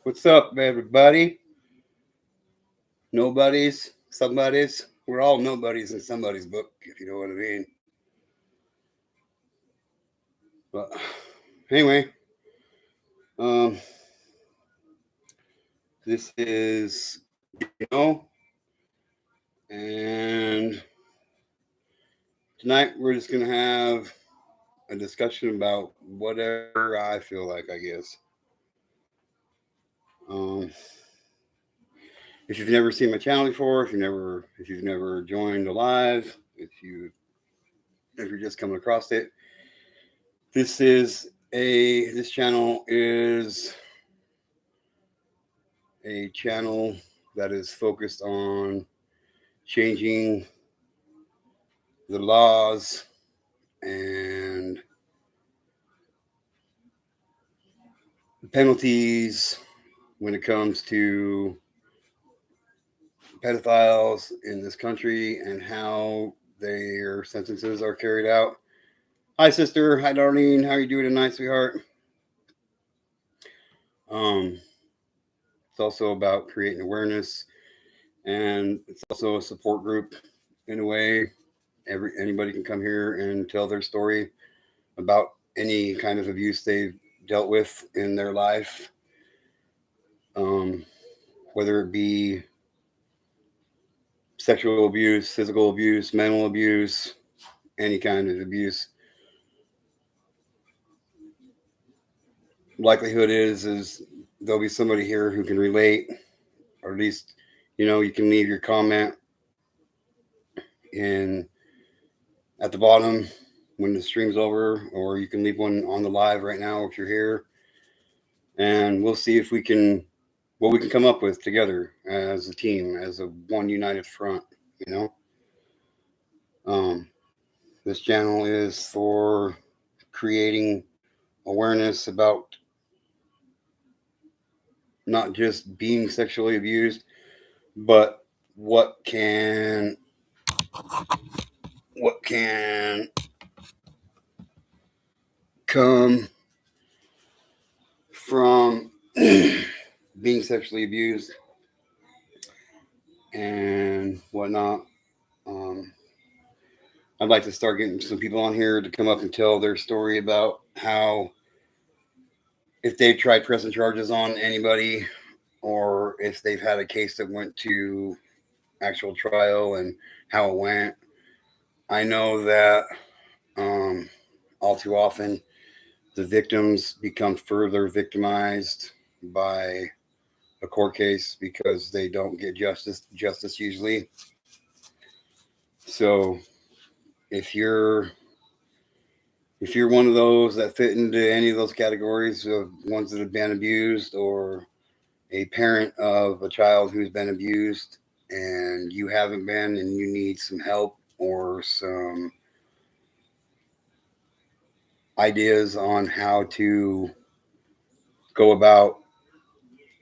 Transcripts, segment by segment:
What's up, everybody? Nobodies, somebodies. We're all nobodies in somebody's book, if you know what I mean. But anyway, um, this is and tonight we're just gonna have a discussion about whatever I feel like. I guess. Um, if you've never seen my channel before, if you've never joined a live, if you're just coming across it, this channel is a channel that is focused on changing the laws and penalties when it comes to pedophiles in this country and how their sentences are carried out. Hi, sister. Hi, Darlene. How are you doing tonight, sweetheart? Um, it's also about creating awareness, and it's also a support group in a way. Anybody can come here and tell their story about any kind of abuse they've dealt with in their life, um, whether it be sexual abuse, physical abuse, mental abuse, any kind of abuse. Likelihood is there'll be somebody here who can relate, or at least you can leave your comment in at the bottom when the stream's over, or you can leave one on the live right now if you're here, and we'll see if we can what we can come up with together as a team, as a one united front. You know, um, this channel is for creating awareness about not just being sexually abused, but what can what can come from being sexually abused and whatnot. Um, I'd like to start getting some people on here to come up and tell their story about how, if they've tried pressing charges on anybody, or if they've had a case that went to actual trial and how it went. I know that um, all too often the victims become further victimized by a court case because they don't get justice usually. So if you're if you're one of those that fit into any of those categories of ones that have been abused, or a parent of a child who's been abused and you haven't been, and you need some help or some ideas on how to go about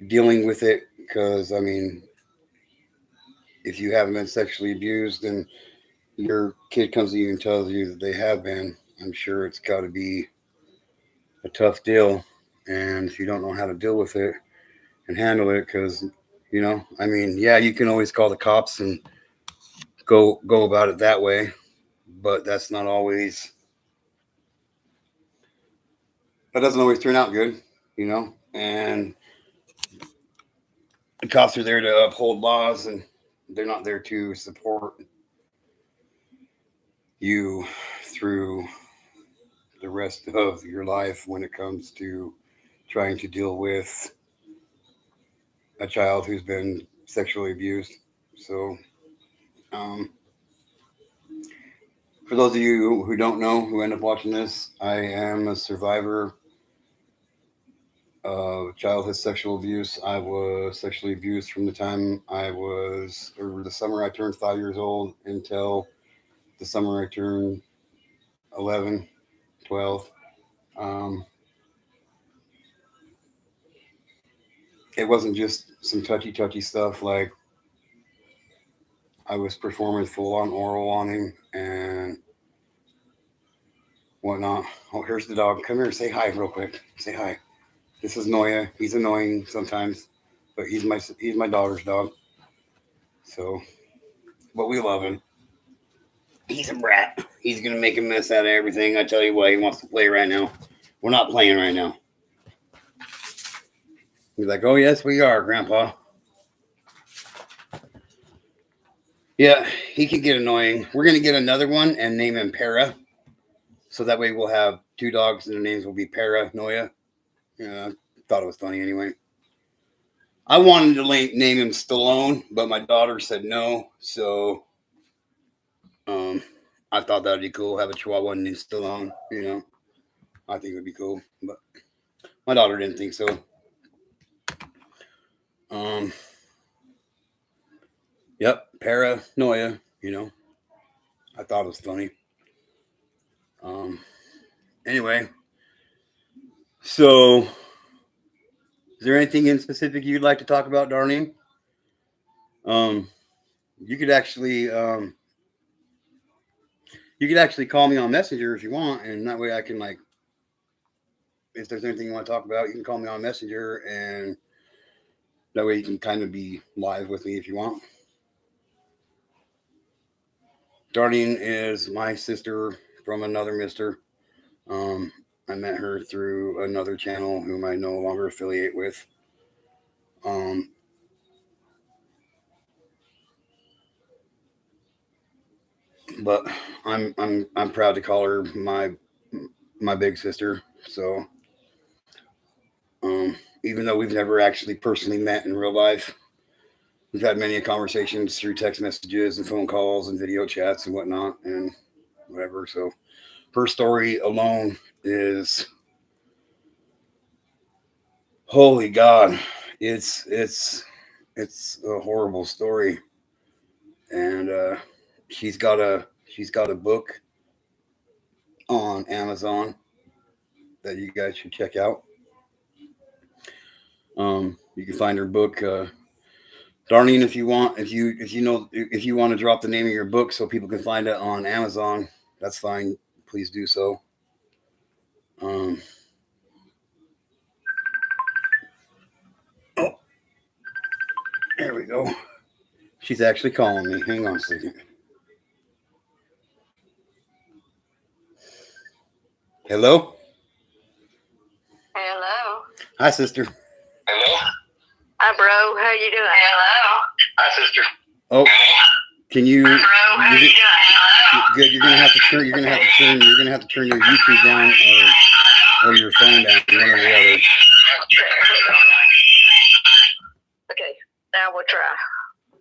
dealing with it, because I mean, if you haven't been sexually abused and your kid comes to you and tells you that they have been, I'm sure it's got to be a tough deal. And if you don't know how to deal with it and handle it, because I mean, yeah, you can always call the cops and go about it that way, but that doesn't always turn out good, you know. And the cops are there to uphold laws, and they're not there to support you through the rest of your life when it comes to trying to deal with a child who's been sexually abused. So, um, for those of you who don't know, who end up watching this, I am a survivor of childhood sexual abuse. I was sexually abused from the time or the summer I turned 5 years old until the summer I turned 11, 12. Um, it wasn't just some touchy stuff. Like, I was performing full on oral on him and whatnot. Oh, here's the dog. Come here, say hi real quick. Say hi. This is Noya. He's annoying sometimes, but he's my daughter's dog. So, but we love him. He's a brat. He's gonna make a mess out of everything. I tell you what, he wants to play right now. We're not playing right now. He's like, "Oh yes, we are, Grandpa." Yeah, he can get annoying. We're gonna get another one and name him Para, so that way we'll have two dogs and their names will be Para Noya. Yeah, I thought it was funny anyway. I wanted to name him Stallone, but my daughter said no, so um, I thought that'd be cool. Have a Chihuahua named Stallone. I think it would be cool, but my daughter didn't think so. Um, yep, paranoia. I thought it was funny. Um, anyway, so is there anything in specific you'd like to talk about, Darlene? Um, you could actually call me on Messenger if you want, and that way I can if there's anything you want to talk about, you can call me on Messenger, and that way you can kind of be live with me if you want. Darlene is my sister from another mister. I met her through another channel whom I no longer affiliate with. Um, but I'm proud to call her my big sister. So even though we've never actually personally met in real life, we've had many conversations through text messages and phone calls and video chats and whatnot and whatever. So her story alone is holy God. It's a horrible story, and she's got a book on Amazon that you guys should check out. You can find her book, Darlene. If you want to drop the name of your book so people can find it on Amazon, that's fine. Please do so. Um, oh, there we go. She's actually calling me. Hang on a second. Hello. Hello. Hi, sister. Hello. Hi, bro. How you doing? Hello. Hi, sister. Oh, can you? Hi, bro. How you doing? Hello. Good. You're gonna have to turn. You're gonna have to turn your YouTube down or your phone down. One or the other. Okay. Now we'll try.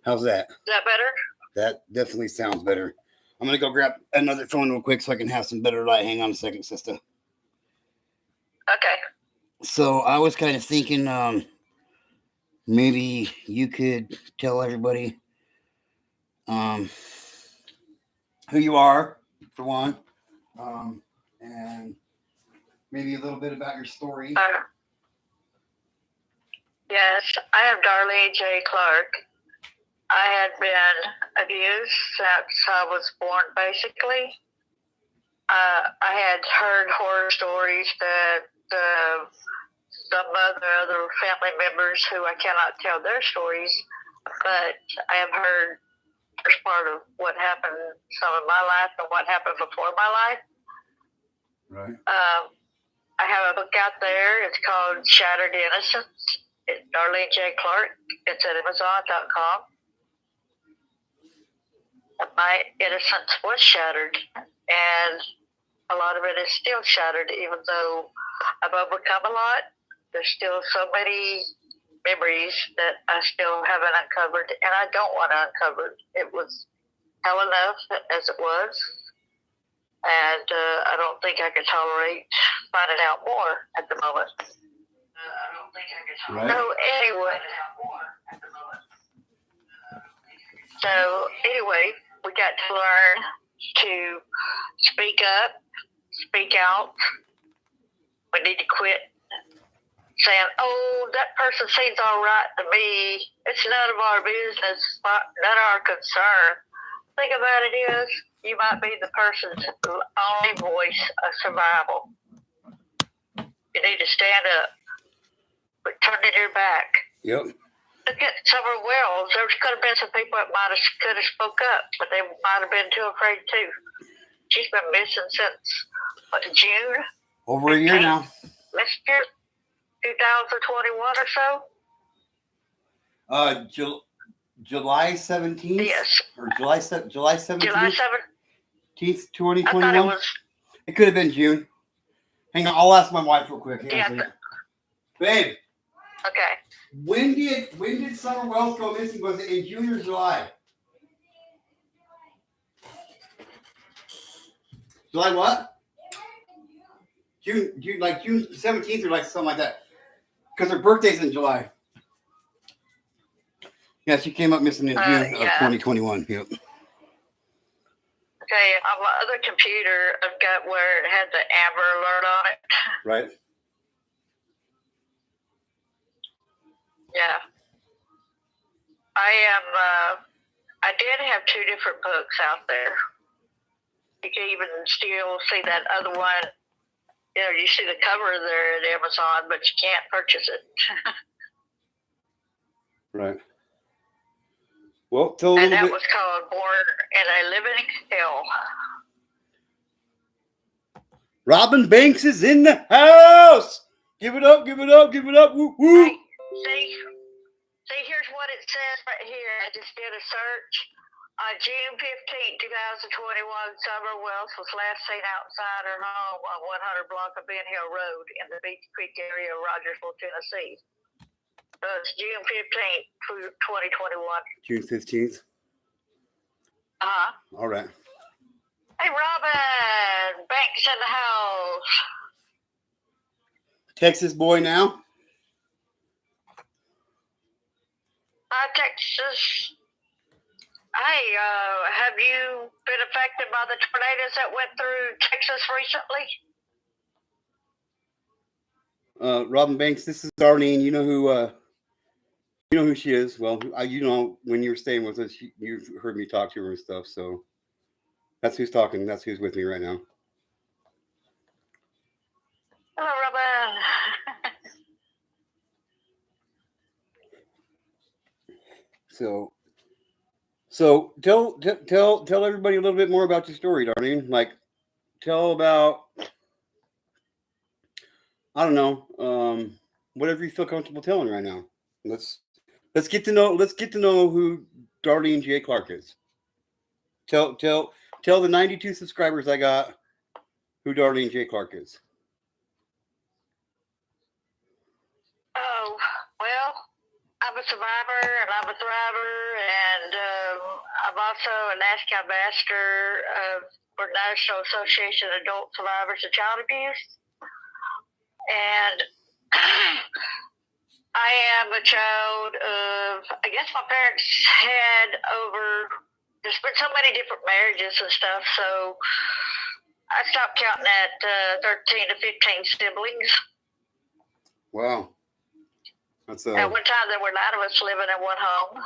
How's that? Is that better? That definitely sounds better. I'm gonna go grab another phone real quick so I can have some better light. Hang on a second, sister. Okay. So I was kind of thinking, maybe you could tell everybody, who you are, for one, and maybe a little bit about your story. Yes, I am Darlene J. Clark. I had been abused since I was born, basically. I had heard horror stories that some other family members who I cannot tell their stories, but I have heard first part of what happened some of my life and what happened before my life. Right. I have a book out there. It's called Shattered Innocence. It's Darlene J. Clark. It's at Amazon.com. My innocence was shattered, and a lot of it is still shattered, even though I've overcome a lot. There's still so many memories that I still haven't uncovered, and I don't want to uncover. It was hell enough as it was, and I don't think I could tolerate finding out more at the moment. I don't think I could tolerate. So anyway, we got to learn to speak up, speak out. We need to quit saying, "Oh, that person seems all right to me. It's none of our business, none of our concern." The thing about it is, you might be the person's only voice of survival. You need to stand up. but turning your back. Yep. Look at Summer Wells. There could have been some people that could have spoke up, but they might have been too afraid too. She's been missing since June. Over a year now. Last year, 2021 or so. July 17th. Yes. Or July 17th. July 7th. 2021. I thought it was. It could have been June. Hang on, I'll ask my wife real quick. Babe. Okay. When did Summer Wells go missing? Was it in June or July? July what? June like June 17th or like something like that. Because her birthday's in July. Yeah, she came up missing in June of 2021. Yep. Okay, on my other computer, I've got where it had the Amber Alert on it. Right. Yeah. I did have 2 different books out there. You can even still see that other one. You know, you see the cover there at Amazon, but you can't purchase it. Right. Well, and that was called Born in a Living Hell. Robin Banks is in the house. Give it up, give it up, give it up. Woo, woo. Hey, see, here's what it says right here. I just did a search. On June 15, 2021, Summer Wells was last seen outside her home on 100 block of Ben Hill Road in the Beach Creek area of Rogersville, Tennessee. It's June 15th, 2021. June 15th. Uh-huh. All right. Hey, Robin! Banks in the house. Texas boy now? Texas. Hey, have you been affected by the tornadoes that went through Texas recently? Robin Banks, this is Darlene. You know who she is. Well, you know, when you were staying with us, you heard me talk to her and stuff. So that's who's talking. That's who's with me right now. Hello, Robin. So tell everybody a little bit more about your story, Darlene. Like, tell about, I don't know, whatever you feel comfortable telling right now. Let's get to know who Darlene J. Clark is. Tell the 92 subscribers I got who Darlene J. Clark is. Oh, well, I'm a survivor and I'm a thriver, and I'm also a NASCAR ambassador for National Association of Adult Survivors of Child Abuse. And I am a child of, I guess my parents had there's been so many different marriages and stuff, so I stopped counting at 13 to 15 siblings. Wow. At one time, there were 9 of us living in one home.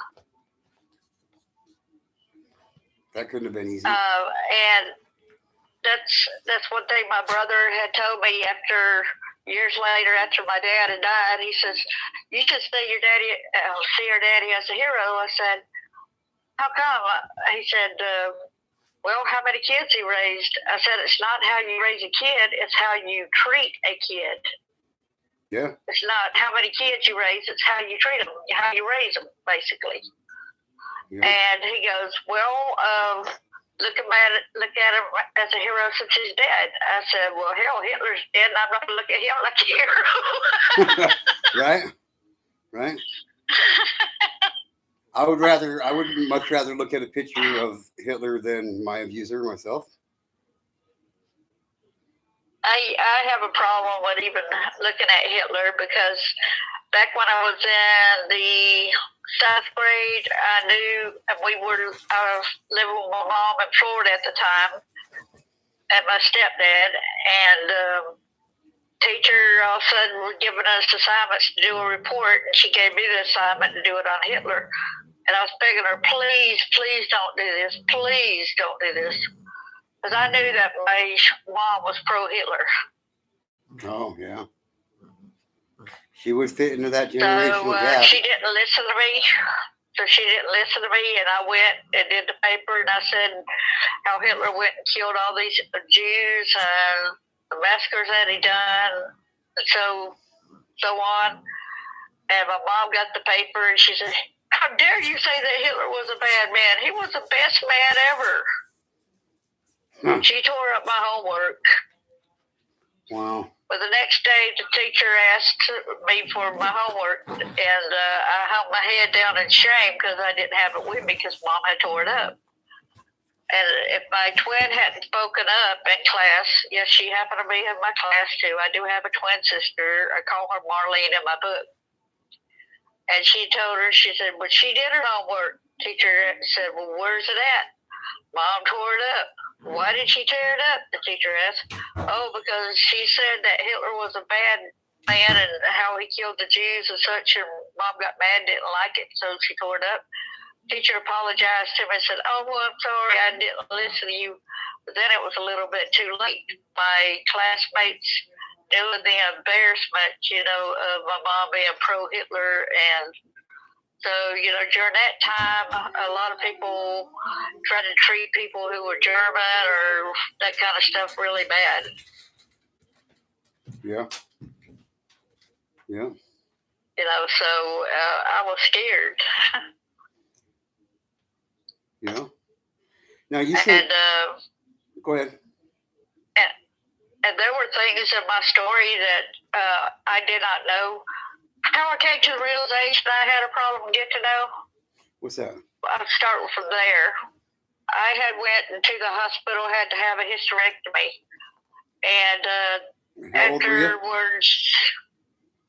That couldn't have been easy. And that's one thing my brother had told me years later after my dad had died. He says, "You should see your daddy as a hero." I said, "How come?" He said, "Well, how many kids he raised?" I said, "It's not how you raise a kid; it's how you treat a kid." Yeah. It's not how many kids you raise; it's how you treat them, how you raise them, basically. Yeah. And he goes, "Well, look at him as a hero since he's dead." I said, "Well, hell, Hitler's dead, and I'm not going to look at him like a hero." Right. I would much rather look at a picture of Hitler than my abuser myself. I have a problem with even looking at Hitler, because back when I was in the 7th grade, I knew, and I was living with my mom in Florida at the time, and my stepdad, and teacher all of a sudden was giving us assignments to do a report, and she gave me the assignment to do it on Hitler. And I was begging her, please don't do this. Please don't do this. Because I knew that my mom was pro-Hitler. Oh, yeah. She would fit into that So generational gap. she didn't listen to me. So she didn't listen to me, and I went and did the paper, and I said how Hitler went and killed all these Jews and the massacres that he done, and so on. And my mom got the paper, and she said, "How dare you say that Hitler was a bad man? He was the best man ever." Huh. She tore up my homework. Wow. But the next day, the teacher asked me for my homework, and I held my head down in shame because I didn't have it with me because Mom had tore it up. And if my twin hadn't spoken up in class, yes, she happened to be in my class too. I do have a twin sister. I call her Marlene in my book. And she told her, she said, "But she did her homework." Teacher said, "Well, where's it at?" Mom tore it up. "Why did she tear it up?" the teacher asked. "Oh, because she said that Hitler was a bad man and how he killed the Jews and such, and Mom got mad, didn't like it, so she tore it up." Teacher apologized to him and said, "Oh, well, I'm sorry, I didn't listen to you." But then it was a little bit too late. My classmates knew the embarrassment, of my mom being pro-Hitler, and so, during that time, a lot of people tried to treat people who were German or that kind of stuff really bad. Yeah. Yeah. So I was scared. Yeah. Now you said. And go ahead. And there were things in my story that I did not know. How I came to the realization I had a problem get to know. What's that? I'll start from there. I had went into the hospital, had to have a hysterectomy, and How old were you? afterwards,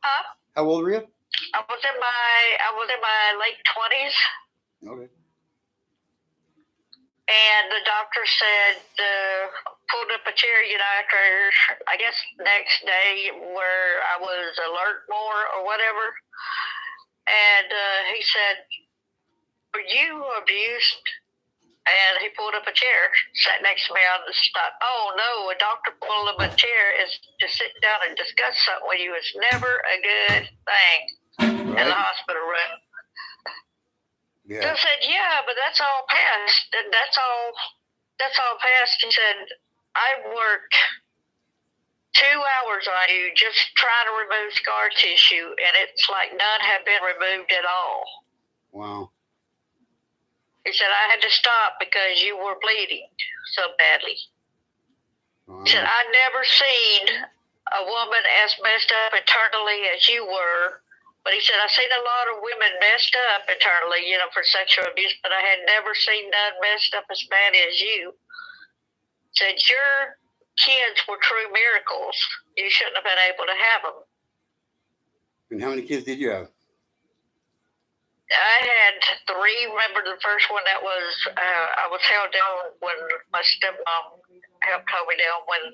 How old were you? I was in my late 20s. Okay. And the doctor said, pulled up a chair, after, I guess, next day where I was alert more or whatever. And he said, "Were you abused?" And he pulled up a chair, sat next to me on the spot. Oh, no, a doctor pulled up a chair is to sit down and discuss something with you. It's never a good thing in the hospital room. Yeah. So I said, "Yeah, but that's all past. And that's all past." He said, "I worked 2 hours on you just trying to remove scar tissue, and it's like none have been removed at all." Wow. He said, "I had to stop because you were bleeding so badly." Wow. He said, "I never seen a woman as messed up internally as you were." But he said, "I seen a lot of women messed up internally, for sexual abuse, but I had never seen none messed up as bad as you." He said, "Your kids were true miracles. You shouldn't have been able to have them." And how many kids did you have? I had 3. Remember the first one that was, I was held down when my stepmom helped hold me down when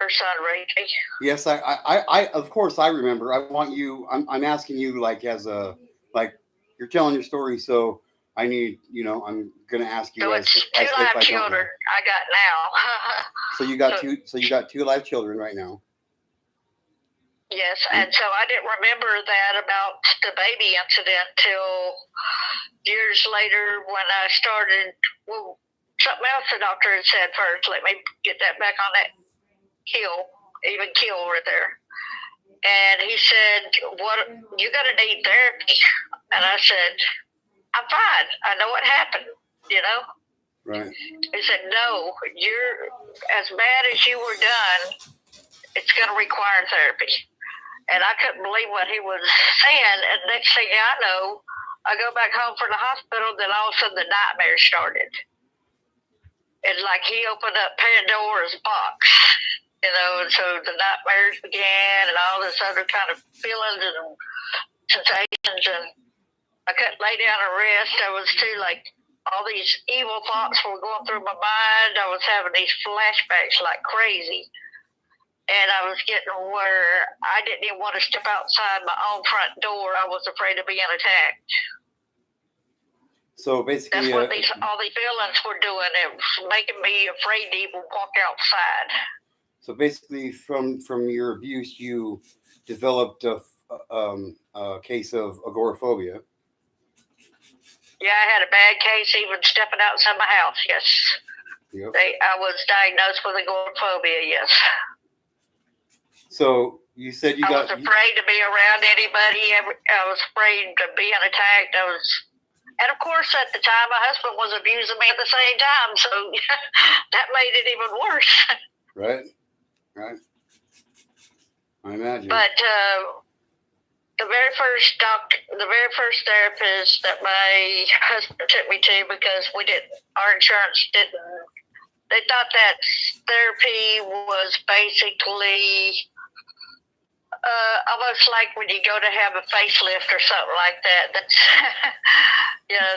her son raped me. Yes, I of course I remember. I want you. I'm asking you like you're telling your story, so I need I'm gonna ask you So as it's 2 if live I children don't know. I got now. So you got two. So you got 2 live children right now. Yes, and so I didn't remember that about the baby incident till years later when I started. Well, something else the doctor had said first. Let me get that back on that even keel right there. And he said, "What, you got to need therapy?" And I said, "I'm fine. I know what happened, Right. He said, "No, you're as bad as you were done. It's going to require therapy." And I couldn't believe what he was saying. And next thing I know, I go back home from the hospital, then all of a sudden the nightmares started. It's like he opened up Pandora's box, and so the nightmares began and all this other kind of feelings and sensations. And I couldn't lay down and rest. I was too, all these evil thoughts were going through my mind. I was having these flashbacks like crazy. And I was getting where I didn't even want to step outside my own front door. I was afraid of being attacked. So basically, that's what all these feelings were doing. It was making me afraid to even walk outside. So basically, from your abuse, you developed a case of agoraphobia. Yeah, I had a bad case even stepping outside my house, yes. Yep. I was diagnosed with agoraphobia, yes. So you said I was afraid to be around anybody. I was afraid of being attacked. And of course, at the time, my husband was abusing me at the same time, so that made it even worse. Right. I imagine. But the very first therapist that my husband took me to, because our insurance didn't. They thought that therapy was basically almost like when you go to have a facelift or something like that. That's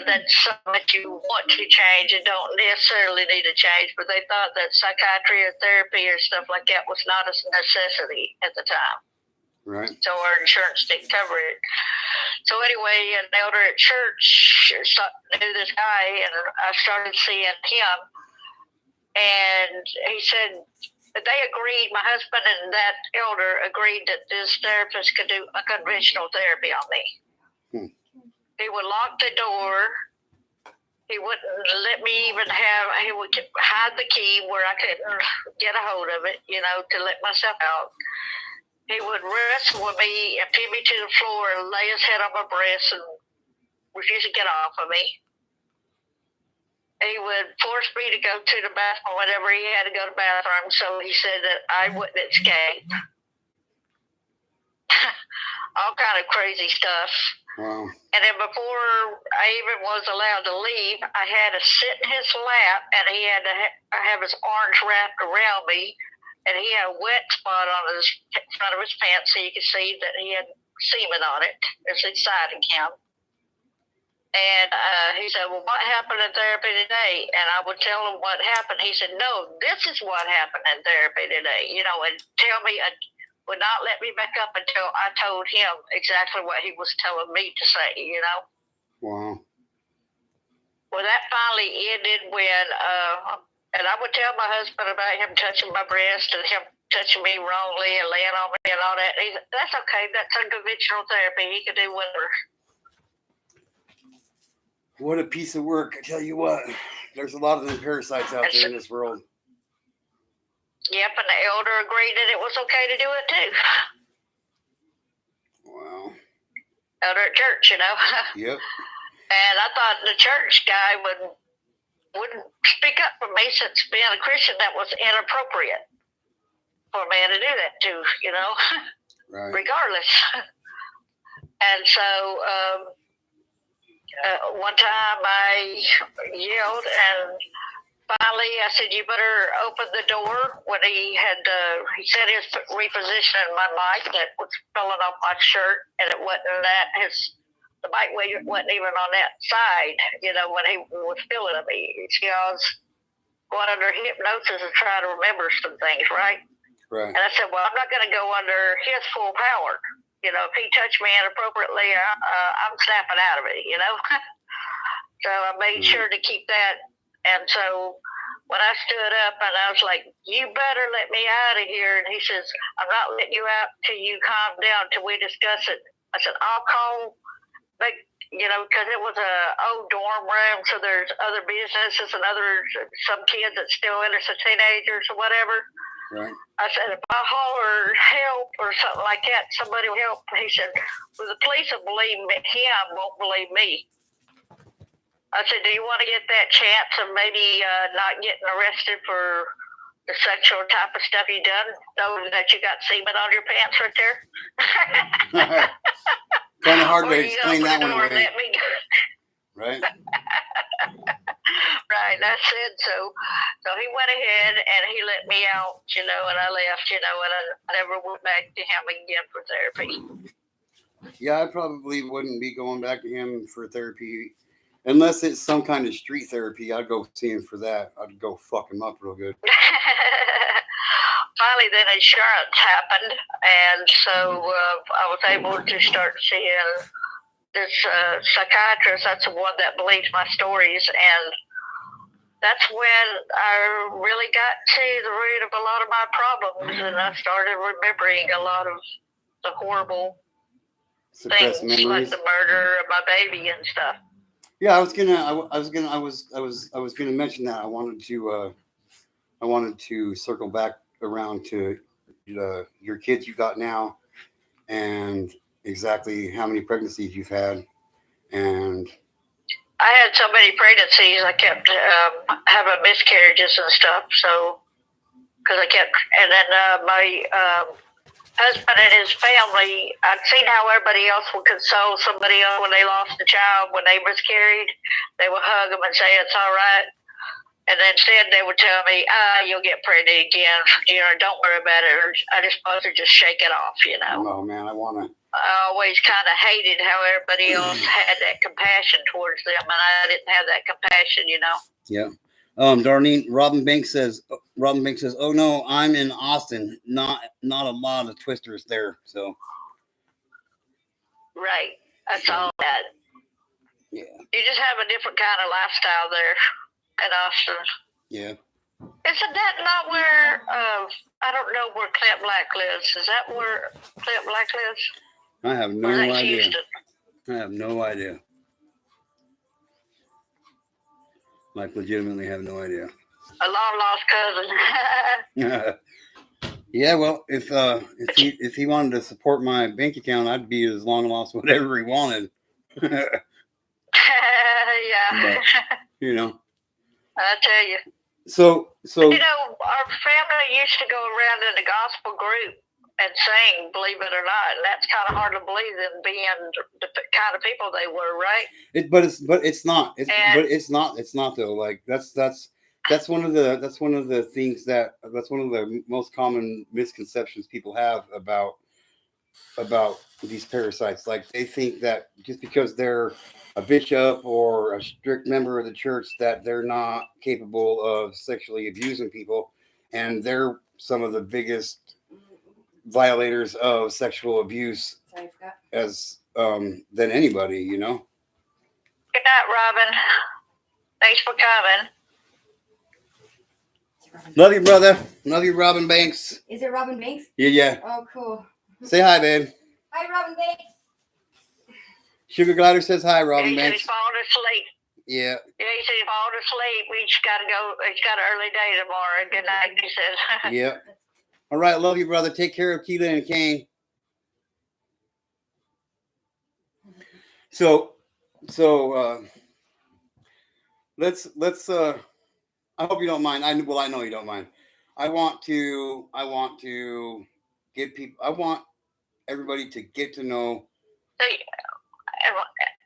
that's something that you want to change and don't necessarily need to change. But they thought that psychiatry or therapy or stuff like that was not a necessity at the time. Right. So our insurance didn't cover it. So anyway, an elder at church knew this guy, and I started seeing him. And he said they agreed, my husband and that elder agreed that this therapist could do unconventional therapy on me. He would lock the door. He wouldn't let me even he would hide the key where I couldn't get a hold of it, to let myself out. He would wrestle with me and pin me to the floor and lay his head on my breast and refuse to get off of me. He would force me to go to the bathroom whenever he had to go to the bathroom, so he said that I wouldn't escape. All kind of crazy stuff. Wow. And then before I even was allowed to leave, I had to sit in his lap, and he had to have his arms wrapped around me, and he had a wet spot on his front of his pants, so you could see that he had semen on it as inside him. And he said, well, what happened in therapy today? And I would tell him what happened. He said, no, this is what happened in therapy today, and tell me, would not let me back up until I told him exactly what he was telling me to say, Wow. Well, that finally ended when, and I would tell my husband about him touching my breast and him touching me wrongly and laying on me and all that. And he said, that's okay. That's unconventional therapy. He could do whatever. What a piece of work. I tell you what, there's a lot of them parasites out there in this world. Yep, and the elder agreed that it was okay to do it too. Wow. Elder at church, Yep. And I thought the church guy wouldn't speak up for me, since being a Christian, that was inappropriate for a man to do that to, Right. Regardless. And so one time I yelled, and finally I said, you better open the door. When he said he was repositioning my mic that was falling off my shirt, and it wasn't that. The mic wasn't even on that side, when he was feeling me. I was going under hypnosis and trying to remember some things, right? Right. And I said, well, I'm not going to go under his full power. If he touched me inappropriately, I'm snapping out of it, So I made sure to keep that. And so when I stood up and I was like, you better let me out of here. And he says, I'm not letting you out till you calm down, till we discuss it. I said, I'll call, because it was a old dorm room. So there's other businesses and some kids that's still in there, some teenagers or whatever. Right. I said, if I holler help or something like that, somebody will help. He said, well, the police will believe me. Him won't believe me. I said, do you want to get that chance of maybe not getting arrested for the sexual type of stuff you done, knowing that you got semen on your pants right there? Kind of hard to explain that one away. Right. Right, I said so. So he went ahead and he let me out, and I left, and I never went back to him again for therapy. Yeah, I probably wouldn't be going back to him for therapy unless it's some kind of street therapy. I'd go see him for that. I'd go fuck him up real good. Finally, then insurance happened, and so I was able to start seeing this psychiatrist. That's the one that believes my stories, and that's when I really got to the root of a lot of my problems, and I started remembering a lot of the horrible suppressed things like memories. the murder of my baby and stuff. Yeah, I was gonna mention that. I wanted to circle back around to your kids you got now, and exactly how many pregnancies you've had, and I had so many pregnancies, I kept having miscarriages and stuff. So, because I kept, and then my husband and his family, I'd seen how everybody else would console somebody else when they lost a child, when they miscarried. They would hug them and say, it's all right. And then instead they would tell me, you'll get pregnant again. Don't worry about it. Or I just supposed to just shake it off, oh man, I always kind of hated how everybody else had that compassion towards them, and I didn't have that compassion. Yeah. Darlene, Robin Banks says, oh no, I'm in Austin. Not a lot of twisters there. So. Right. That's all that. Yeah. You just have a different kind of lifestyle there in Austin. Yeah. Isn't that not where, I don't know where Clint Black lives. Is that where Clint Black lives? I have no idea. Houston? I have no idea. Like, legitimately have no idea. A long lost cousin. Yeah, well, if he wanted to support my bank account, I'd be his long lost whatever he wanted. Yeah. But, I tell you. So our family used to go around in the gospel group and sing, believe it or not, and that's kind of hard to believe them being the kind of people they were, right? It's not. It's not though. Like that's one of the things that's one of the most common misconceptions people have about these parasites. Like they think that just because they're a bishop or a strict member of the church that they're not capable of sexually abusing people, and they're some of the biggest violators of sexual abuse as than anybody. Good night, Robin. Thanks for coming. Love you, brother. Love you, Robin Banks. Is it Robin Banks? Yeah. Oh, cool. Say hi, babe. Hi, Robin Banks. Sugar Glider says hi, Robin He said Banks. he's falling asleep. Yeah. Yeah, he said he's falling asleep. We just got to go. He's got an early day tomorrow. Good night, he says. Yeah. All right. Love you, brother. Take care of Keela and Kane. So let's I hope you don't mind. I know you don't mind. I want to get people. I want everybody to get to know. I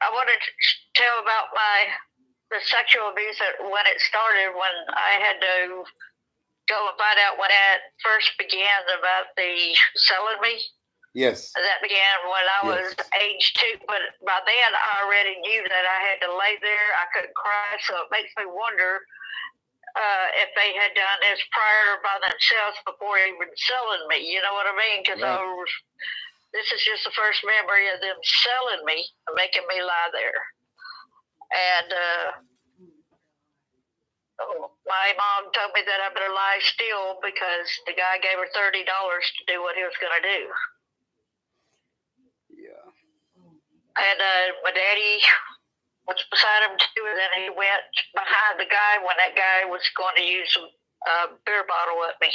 wanted to tell about the sexual abuse when it started, when I had to go and find out when that first began about the selling me. Yes. That began when I was age 2, but by then I already knew that I had to lay there. I couldn't cry, so it makes me wonder if they had done this prior by themselves before even selling me. You know what I mean? Because this is just the first memory of them selling me, making me lie there. And my mom told me that I better lie still because the guy gave her $30 to do what he was going to do. Yeah. And my daddy was beside him too, and then he went behind the guy when that guy was going to use a beer bottle at me.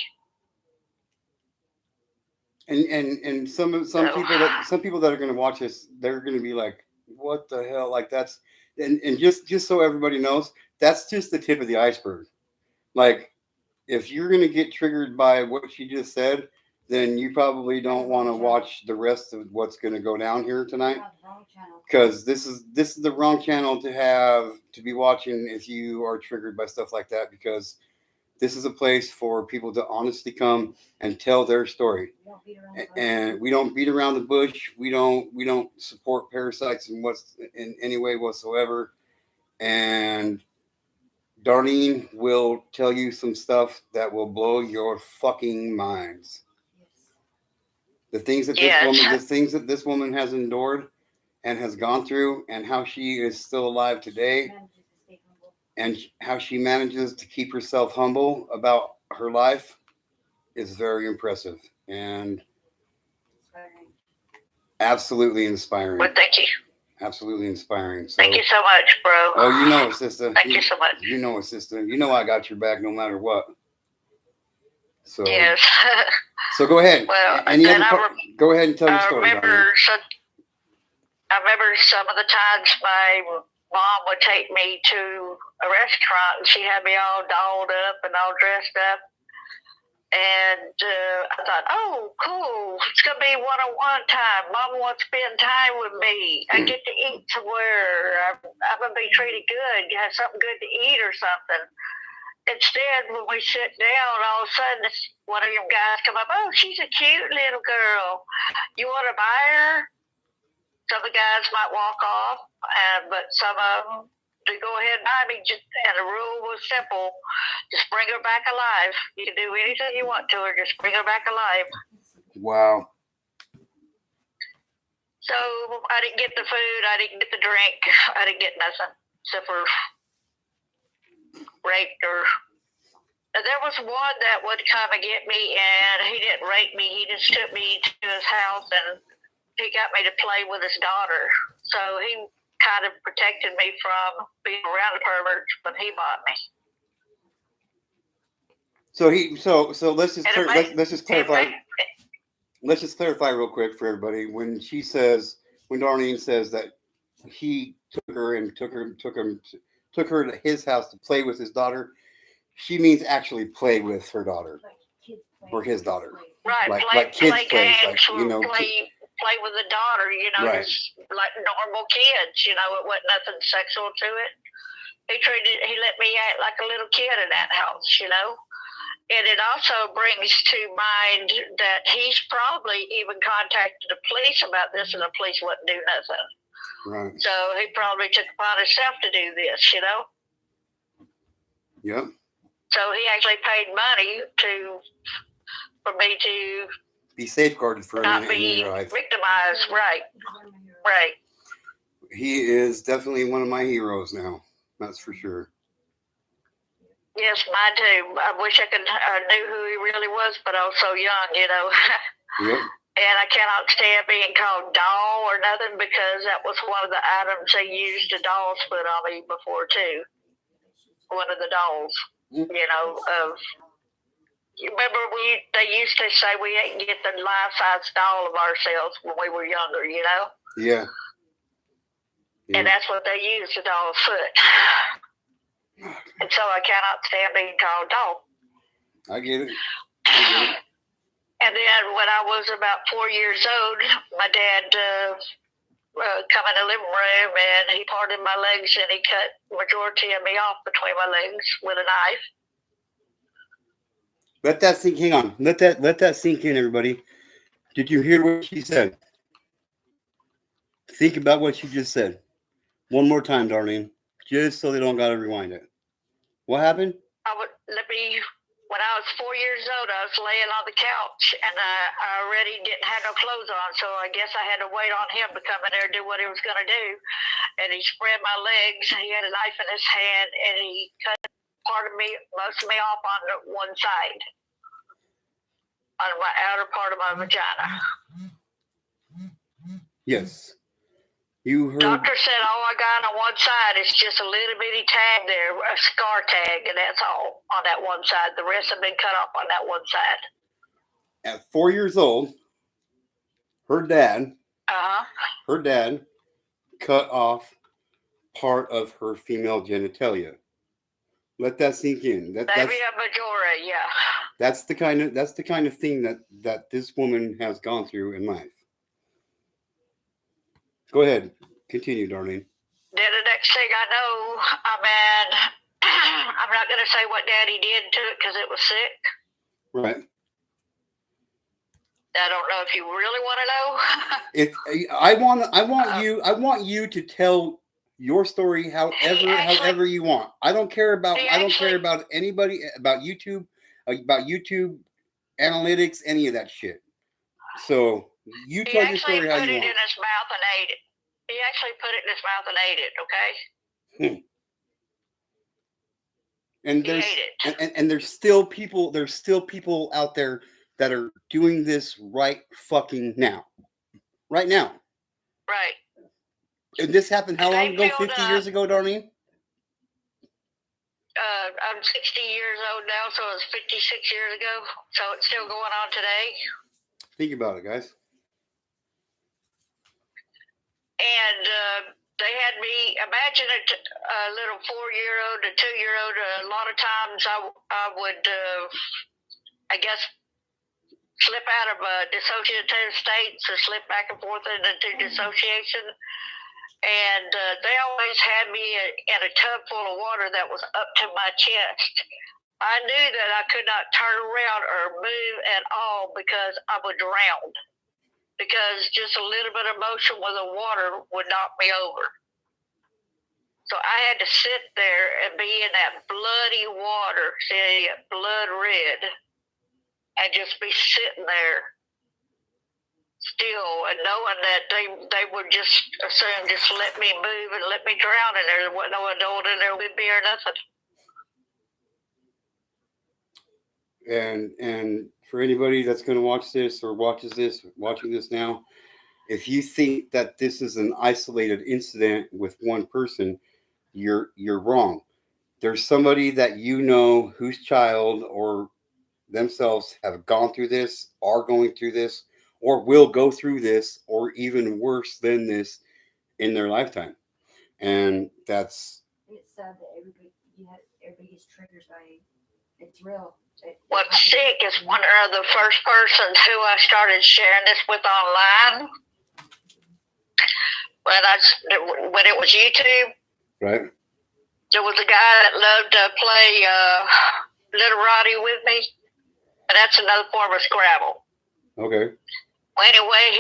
And some people that are going to watch this, they're going to be like, what the hell? Like that's and just so everybody knows, that's just the tip of the iceberg. Like if you're going to get triggered by what she just said, then you probably don't want to watch the rest of what's going to go down here tonight, because this is the wrong channel to be watching if you are triggered by stuff like that, because this is a place for people to honestly come and tell their story. And we don't beat around the bush. We don't support parasites in any way whatsoever. And Darlene will tell you some stuff that will blow your fucking minds. The things that this woman has endured and has gone through, and how she is still alive today, and how she manages to keep herself humble about her life is very impressive. And Absolutely inspiring. Well, thank you. Absolutely inspiring. So, Thank you so much, bro. oh, you know it, sister. Thank you so much. You know it, sister. You know I got your back no matter what. So, Yes. so go ahead. Well, Any then other go ahead and tell your I story. remember some of the times my mom would take me to a restaurant and she had me all dolled up and all dressed up. And I thought, oh, cool. It's going to be one-on-one time. Mama wants to spend time with me. I get to eat somewhere. I'm going to be treated good. Have something good to eat or something. Instead, when we sit down, all of a sudden, one of your guys come up, oh, she's a cute little girl. You want to buy her? Some of the guys might walk off, but some of them do go ahead and buy me. And the rule was simple. Just bring her back alive. You can do anything you want to her. Just bring her back alive. Wow. So I didn't get the food. I didn't get the drink. I didn't get nothing except for raped or... There was one that would come and get me, and he didn't rape me. He just took me to his house, and he got me to play with his daughter. So he kind of protected me from being around the perverts when he bought me. So let's just clarify. Let's just clarify real quick for everybody. When Darlene says that he took her to his house to play with his daughter, she means actually play with her daughter or his daughter. Right, like kids play play, games, like, play with the daughter, right. Just like normal kids, it wasn't nothing sexual to it. He let me act like a little kid in that house, And it also brings to mind that he's probably even contacted the police about this, and the police wouldn't do nothing. Right. So he probably took upon himself to do this, Yep. So he actually paid money for me to be safeguarded for a not minute in be your life. victimized. Right. He is definitely one of my heroes now. That's for sure. Yes, mine too. I wish I knew who he really was, but I was so young, Yep. And I cannot stand being called doll or nothing, because that was one of the items they used the dolls put on me before too. One of the dolls, you remember they used to say we didn't get the life-size doll of ourselves when we were younger, Yeah. And that's what they used, the doll's foot. And so I cannot stand being called doll. I get it. And then when I was about 4 years old, my dad come in the living room, and he parted my legs, and he cut the majority of me off between my legs with a knife. Let that sink. Hang on. Let that sink in, everybody. Did you hear what she said? Think about what she just said. One more time, Darlene, just so they don't gotta rewind it. What happened? When I was 4 years old, I was laying on the couch, and I already didn't have no clothes on, so I guess I had to wait on him to come in there and do what he was going to do. And he spread my legs, he had a knife in his hand, and he cut most of me off on one side, on my outer part of my vagina. Yes. You heard. Doctor said all I got on one side is just a little bitty tag there, a scar tag, and that's all on that one side. The rest have been cut off on that one side. At 4 years old, her dad cut off part of her female genitalia. Let that sink in. That's a majora, yeah. That's the kind of thing that this woman has gone through in life. Go ahead. Continue, Darlene. Then the next thing I know, I'm not going to say what Daddy did to it because it was sick. Right. I don't know if you really want to know. I want you to tell your story however you want. I don't care about anybody, about YouTube analytics, any of that shit. So you tell your story how you want. He actually put it in his mouth and ate it. He actually put it in his mouth and ate it, okay? And he ate it. And there's still people out there that are doing this right fucking now. right now. Right. And this happened how long They ago? filled 50 up. years ago, Darlene? I'm 60 years old now, so it was 56 years ago. So it's still going on today. Think about it, guys. And they had me imagine a little 4-year-old, a 2-year-old. A lot of times I would, I guess, slip out of a dissociative state, so slip back and forth into dissociation. And they always had me in a tub full of water that was up to my chest. I knew that I could not turn around or move at all because I would drown. Because just a little bit of motion with the water would knock me over. So I had to sit there and be in that bloody water, see, blood red, and just be sitting there still, and knowing that they would just assume just let me move and let me drown in there. There wasn't no adult in there with me or nothing. And for anybody that's going to watch this or watching this now, if you think that this is an isolated incident with one person, you're wrong. There's somebody that you know whose child or themselves have gone through this, are going through this, or will go through this, or even worse than this in their lifetime. And that's... It's sad that everybody gets triggered by it. It's real. What's sick is one of the first persons who I started sharing this with online. When it was YouTube, right. There was a guy that loved to play literati with me, and that's another form of Scrabble. Okay. Anyway,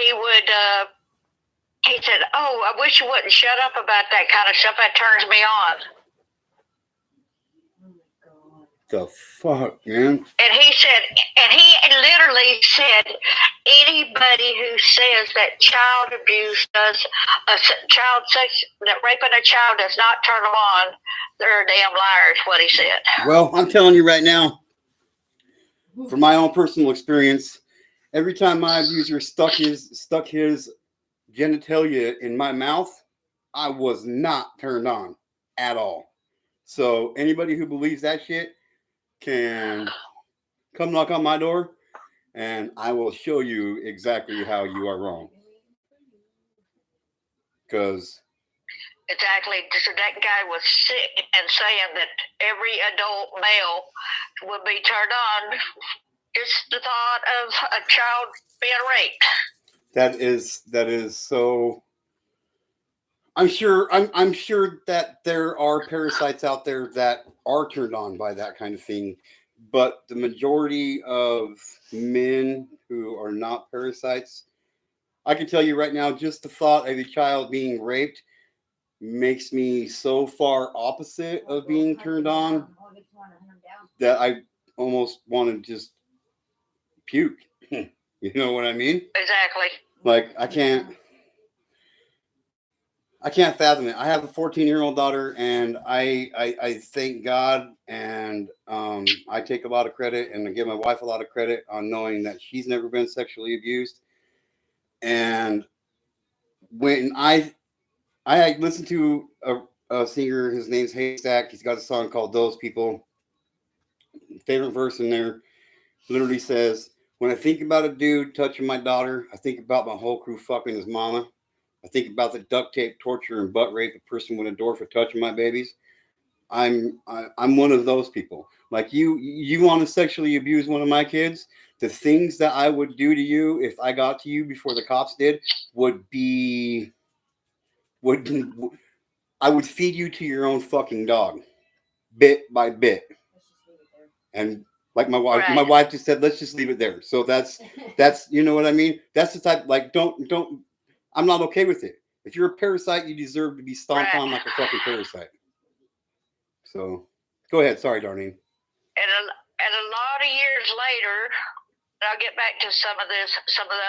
he said, "Oh, I wish you wouldn't shut up about that kind of stuff. That turns me on." The fuck, man? And he literally said, anybody who says that child abuse that raping a child does not turn them on, they're damn liars, what he said. Well, I'm telling you right now, from my own personal experience, every time my abuser stuck his genitalia in my mouth, I was not turned on at all. So anybody who believes that shit can come knock on my door and I will show you exactly how you are wrong. Because exactly, so that guy was sick and saying that every adult male would be turned on just the thought of a child being raped. That is so. I'm sure that there are parasites out there that are turned on by that kind of thing, but the majority of men who are not parasites, I can tell you right now, just the thought of a child being raped makes me so far opposite of being turned on that I almost want to just puke. You know what I mean? Exactly. Like I can't fathom it. I have a 14-year-old daughter, and I thank God, and I take a lot of credit, and I give my wife a lot of credit on knowing that she's never been sexually abused. And when I listened to a singer, his name's Haystack. He's got a song called "Those People." Favorite verse in there literally says, "When I think about a dude touching my daughter, I think about my whole crew fucking his mama. I think about the duct tape, torture, and butt rape a person would endure for touching my babies. I'm one of those people. Like you want to sexually abuse one of my kids? The things that I would do to you if I got to you before the cops did I would feed you to your own fucking dog, bit by bit. And like my wife just said, let's just leave it there. So that's you know what I mean? That's the type, like, don't. I'm not okay with it. If you're a parasite, you deserve to be stomped on like a fucking parasite. So, go ahead. Sorry, Darlene. And a lot of years later, I'll get back to some of the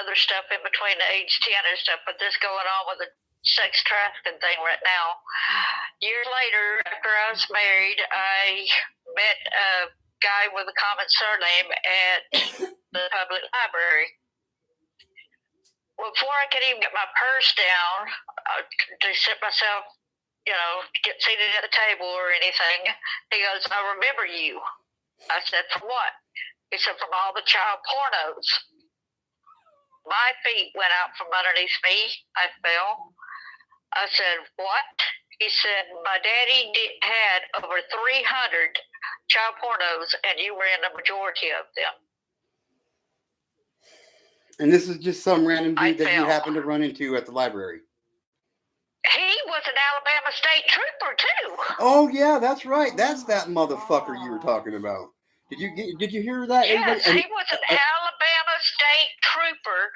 other stuff in between the age 10 and stuff, but this going on with the sex trafficking thing right now. Years later, after I was married, I met a guy with a common surname at the public library. before I could even get my purse down to sit myself, get seated at the table or anything, he goes, "I remember you." I said, "For what?" He said, "From all the child pornos." My feet went out from underneath me. I fell. I said, "What?" He said, "My daddy had over 300 child pornos, and you were in the majority of them." And this is just some random I dude that you fell. happen to run into at the library. He was an Alabama state trooper too. Oh yeah, that's right. That's that motherfucker you were talking about. Did you hear that? Yes, Everybody? he was an Alabama state trooper,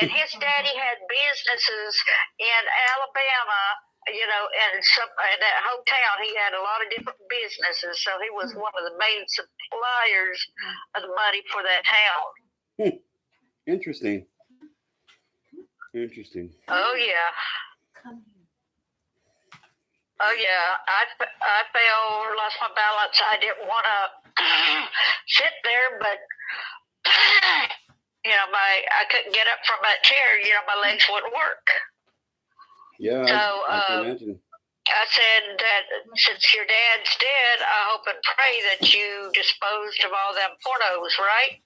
and his daddy had businesses in Alabama. In that whole town, he had a lot of different businesses. So he was one of the main suppliers of the money for that town. Interesting. Oh yeah. Oh yeah, I fell, lost my balance. I didn't want to sit there, but I couldn't get up from that chair. My legs wouldn't work. Yeah, So I can imagine. I said that since your dad's dead, I hope and pray that you disposed of all them pornos, right?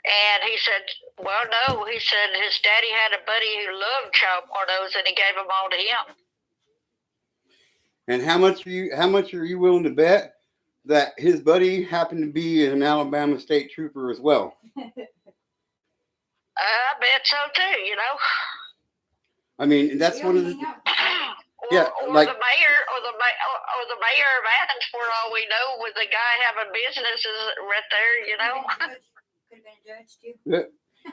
And he said, "Well, no." He said his daddy had a buddy who loved child pornos, and he gave them all to him. And how much are you willing to bet that his buddy happened to be an Alabama state trooper as well? I bet so too. I mean, that's one of the Or like the mayor, or the mayor of Athens, for all we know, with the guy having businesses right there. Could have been a judge too.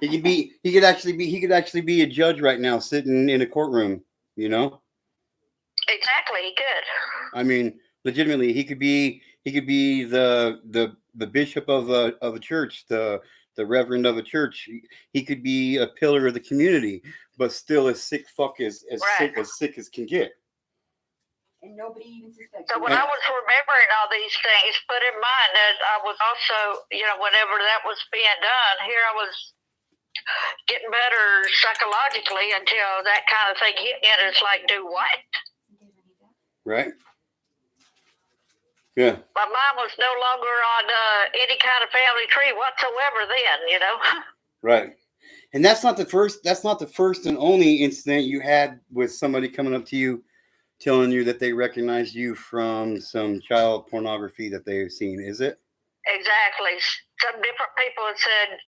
he could actually be a judge right now, sitting in a courtroom. Exactly, he could. I mean, legitimately, he could be the bishop of a church, the reverend of a church. He could be a pillar of the community, but still as sick sick as can get. And nobody even suspected. So when I was remembering all these things, put in mind that I was also, whenever that was being done, here I was getting better psychologically until that kind of thing hit me, and it's like, do what? Right. Yeah. My mom was no longer on any kind of family tree whatsoever then, Right. And that's not the first and only incident you had with somebody coming up to you telling you that they recognized you from some child pornography that they've seen, is it? Exactly. Some different people had said,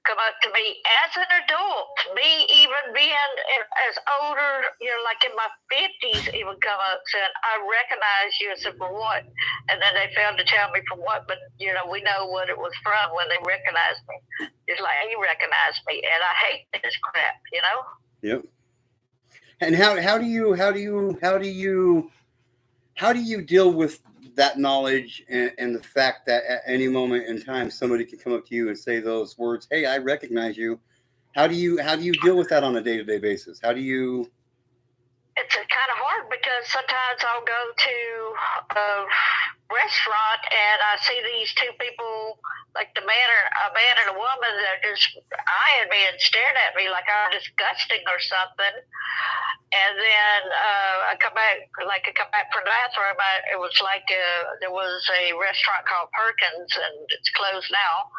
come up to me as an adult, me even being as older, like in my 50s, even come up saying, "I recognize you." I said, "For what?" And then they failed to tell me from what, but we know what it was from when they recognized me. It's like, he recognized me, and I hate this crap, Yep. And how do you deal with that knowledge and the fact that at any moment in time somebody can come up to you and say those words, "Hey, I recognize you"? How do you deal with that on a day-to-day basis? How do you? It's kind of hard because sometimes I'll go to a restaurant and I see these two people, like a man and a woman, that are just eyeing me and staring at me like I'm disgusting or something. And then I come back from the bathroom. It was like there was a restaurant called Perkins, and it's closed now.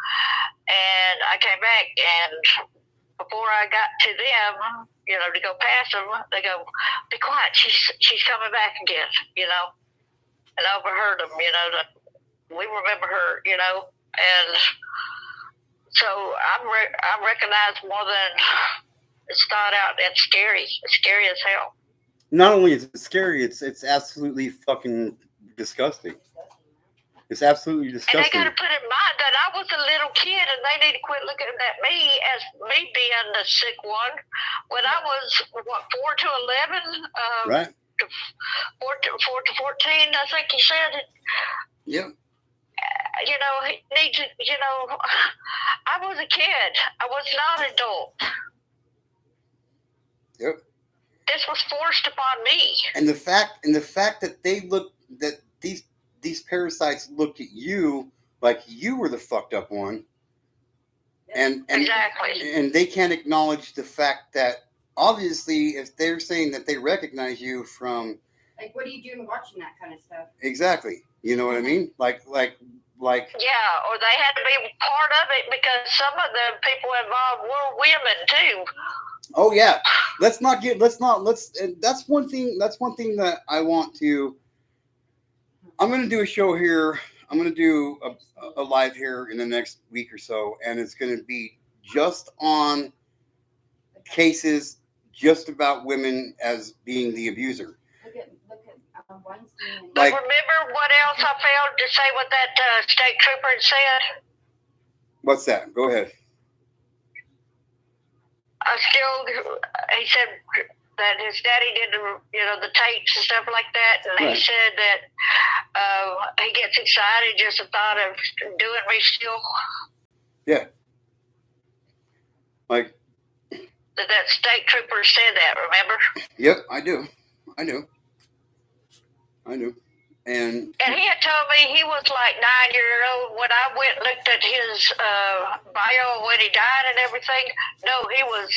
And I came back, and before I got to them, to go past them, they go, "Be quiet, she's coming back again," And I overheard them, that we remember her, and so I'm recognized more than it's thought out. It's scary. It's scary as hell. Not only is it scary, it's absolutely fucking disgusting. It's absolutely disgusting. And they got to put in mind that I was a little kid, and they need to quit looking at me as me being the sick one. When I was 4 to 11, right? 4 to 14, I think you said. Yep. He needs to. I was a kid. I was not an adult. Yep. This was forced upon me. And the fact that these parasites looked at you like you were the fucked up one. and Exactly. and they can't acknowledge the fact that obviously if they're saying that they recognize you from Like, what are you doing watching that kind of stuff? exactly, you know what I mean? Like Yeah, or they had to be part of it because some of the people involved were women too. oh yeah, let's and that's one thing that I want to. I'm going to do a show here. I'm going to do a live here in the next week or so, and it's going to be just on cases just about women as being the abuser. Look at Weinstein. And But Like- remember what else I failed to say what that state trooper had said? What's that? Go ahead. He said that his daddy did the tapes and stuff like that, and Right. he said that he gets excited just the thought of doing me still. Yeah. Like, That state trooper said that, remember? yep, I do. And And he had told me he was like 9 years old when I went and looked at his bio when he died and everything. No, he was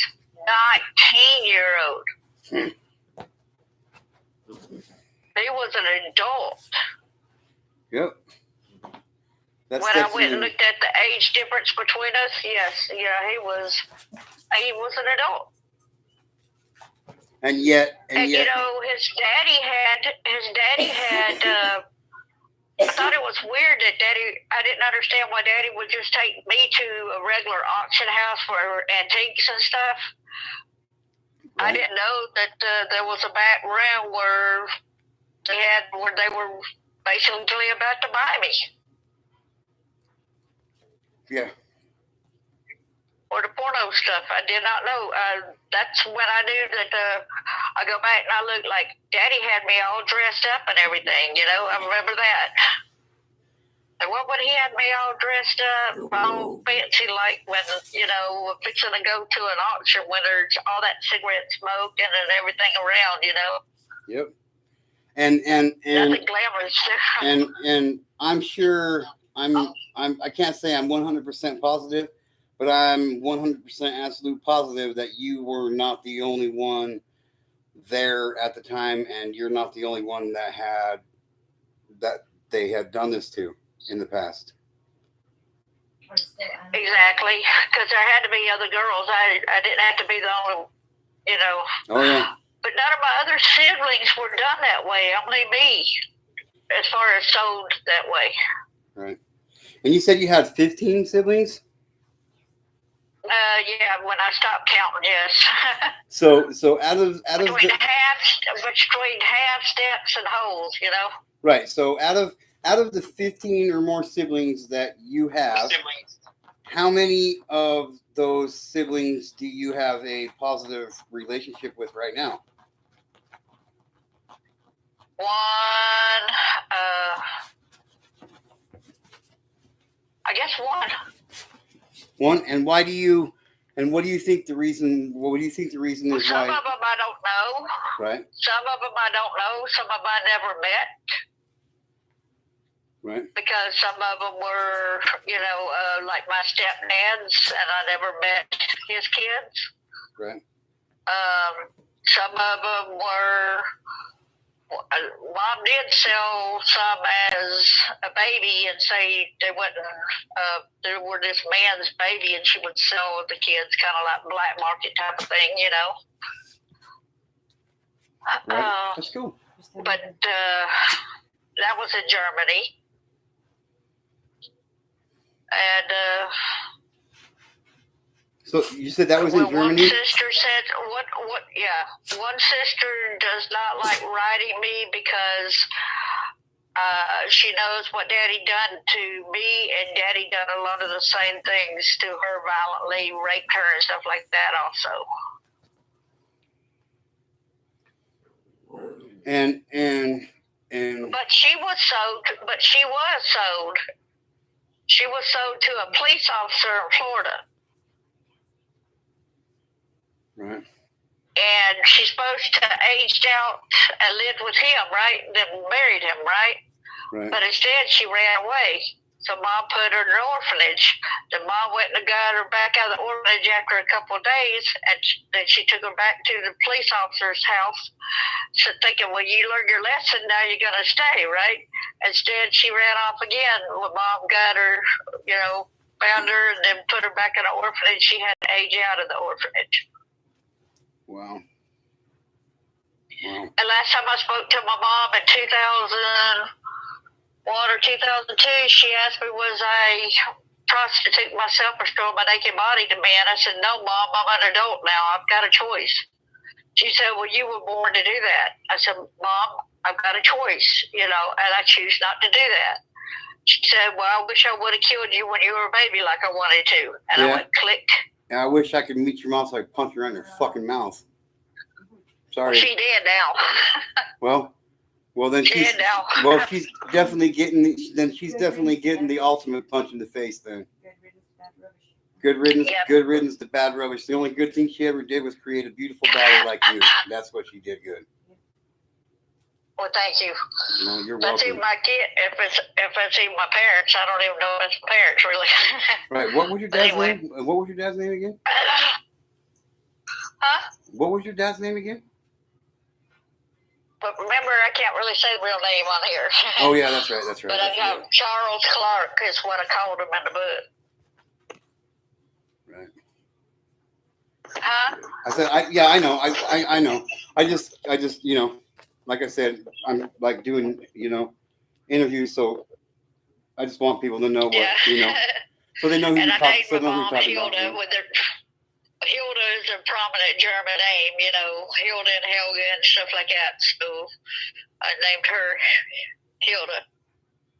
19-year-old. He was an adult. yep. That's When I went and definitely looked at the age difference between us, yes, yeah, he was an adult. and yet And you know, his daddy had I thought it was weird that I didn't understand why daddy would just take me to a regular auction house for antiques and stuff. I Right. didn't know that there was a back room where they were basically about to buy me. Yeah. Or the porno stuff. I did not know. That's when I knew that I go back and I look like daddy had me all dressed up and everything, I remember that. And what would he had me all dressed up, all fancy like when, fixing to go to an auction when there's all that cigarette smoke and everything around, Yep. And Nothing glamorous. and I'm sure I can't say I'm 100% positive, but I'm 100% absolute positive that you were not the only one there at the time, and you're not the only one that they had done this to in the past. Exactly. Because there had to be other girls. I didn't have to be the only, Oh yeah. But none of my other siblings were done that way. Only me, as far as sold that way. Right. And you said you had 15 siblings? Yeah, when I stopped counting, yes. So out of between the, half steps and holes, right. So out of the 15 or more siblings that you have, how many of those siblings do you have a positive relationship with right now? One, I guess one. One, and why do you? And what do you think the reason? What do you think the reason is Some why? of them I don't know. Right. Some of them I don't know. Some of them I never met. Right. Because some of them were, like my stepdads, and I never met his kids. Right. Some of them were. Mom did sell some as a baby and say they they were this man's baby, and she would sell the kids, kind of like black market type of thing, Right. That's cool. But that was in Germany. And So you said that was in Germany? One sister said, one sister does not like writing me because she knows what daddy done to me, and daddy done a lot of the same things to her violently, raped her and stuff like that also. And But she was sold. She was sold to a police officer in Florida. right. And she's supposed to aged out and lived with him, right? Then married him, right? Right. But instead, she ran away. So mom put her in an orphanage. The mom went and got her back out of the orphanage after a couple of days, and then she took her back to the police officer's house, so thinking, well, you learned your lesson, now you're going to stay, right? Instead, she ran off again. When mom got her, found her and then put her back in the orphanage, she had to age out of the orphanage. Wow. And last time I spoke to my mom in 2001 or 2002, she asked me, was I prostitute myself or showing my naked body to men? I said, no, Mom, I'm an adult now. I've got a choice. She said, well, you were born to do that. I said, Mom, I've got a choice, and I choose not to do that. She said, well, I wish I would have killed you when you were a baby like I wanted to. And I went click. And I wish I could meet your mom so I could punch her in her fucking mouth. Sorry. Well, she did now. Well, then she's definitely getting the ultimate punch in the face then. Good riddance, Yep. Good riddance to bad rubbish. The only good thing she ever did was create a beautiful daughter like you. That's what she did good. Well, thank you. You're That's welcome. even my kid. If it's even my parents, I don't even know if it's my parents really. Right. What was your dad's Anyway. name? What was your dad's name again? Huh? What was your dad's name again? But remember, I can't really say the real name on here. Oh yeah, that's right. But I got Charles Clark is what I called him in the book. Right. Huh? I said, I know. I know. I just, like I said, I'm like doing, interviews, so I just want people to know what, so they know who And you're I talking. named So my know who you're mom talking Hilda about. with their. Hilda is a prominent German name, Hilda and Helga and stuff like that. So I named her Hilda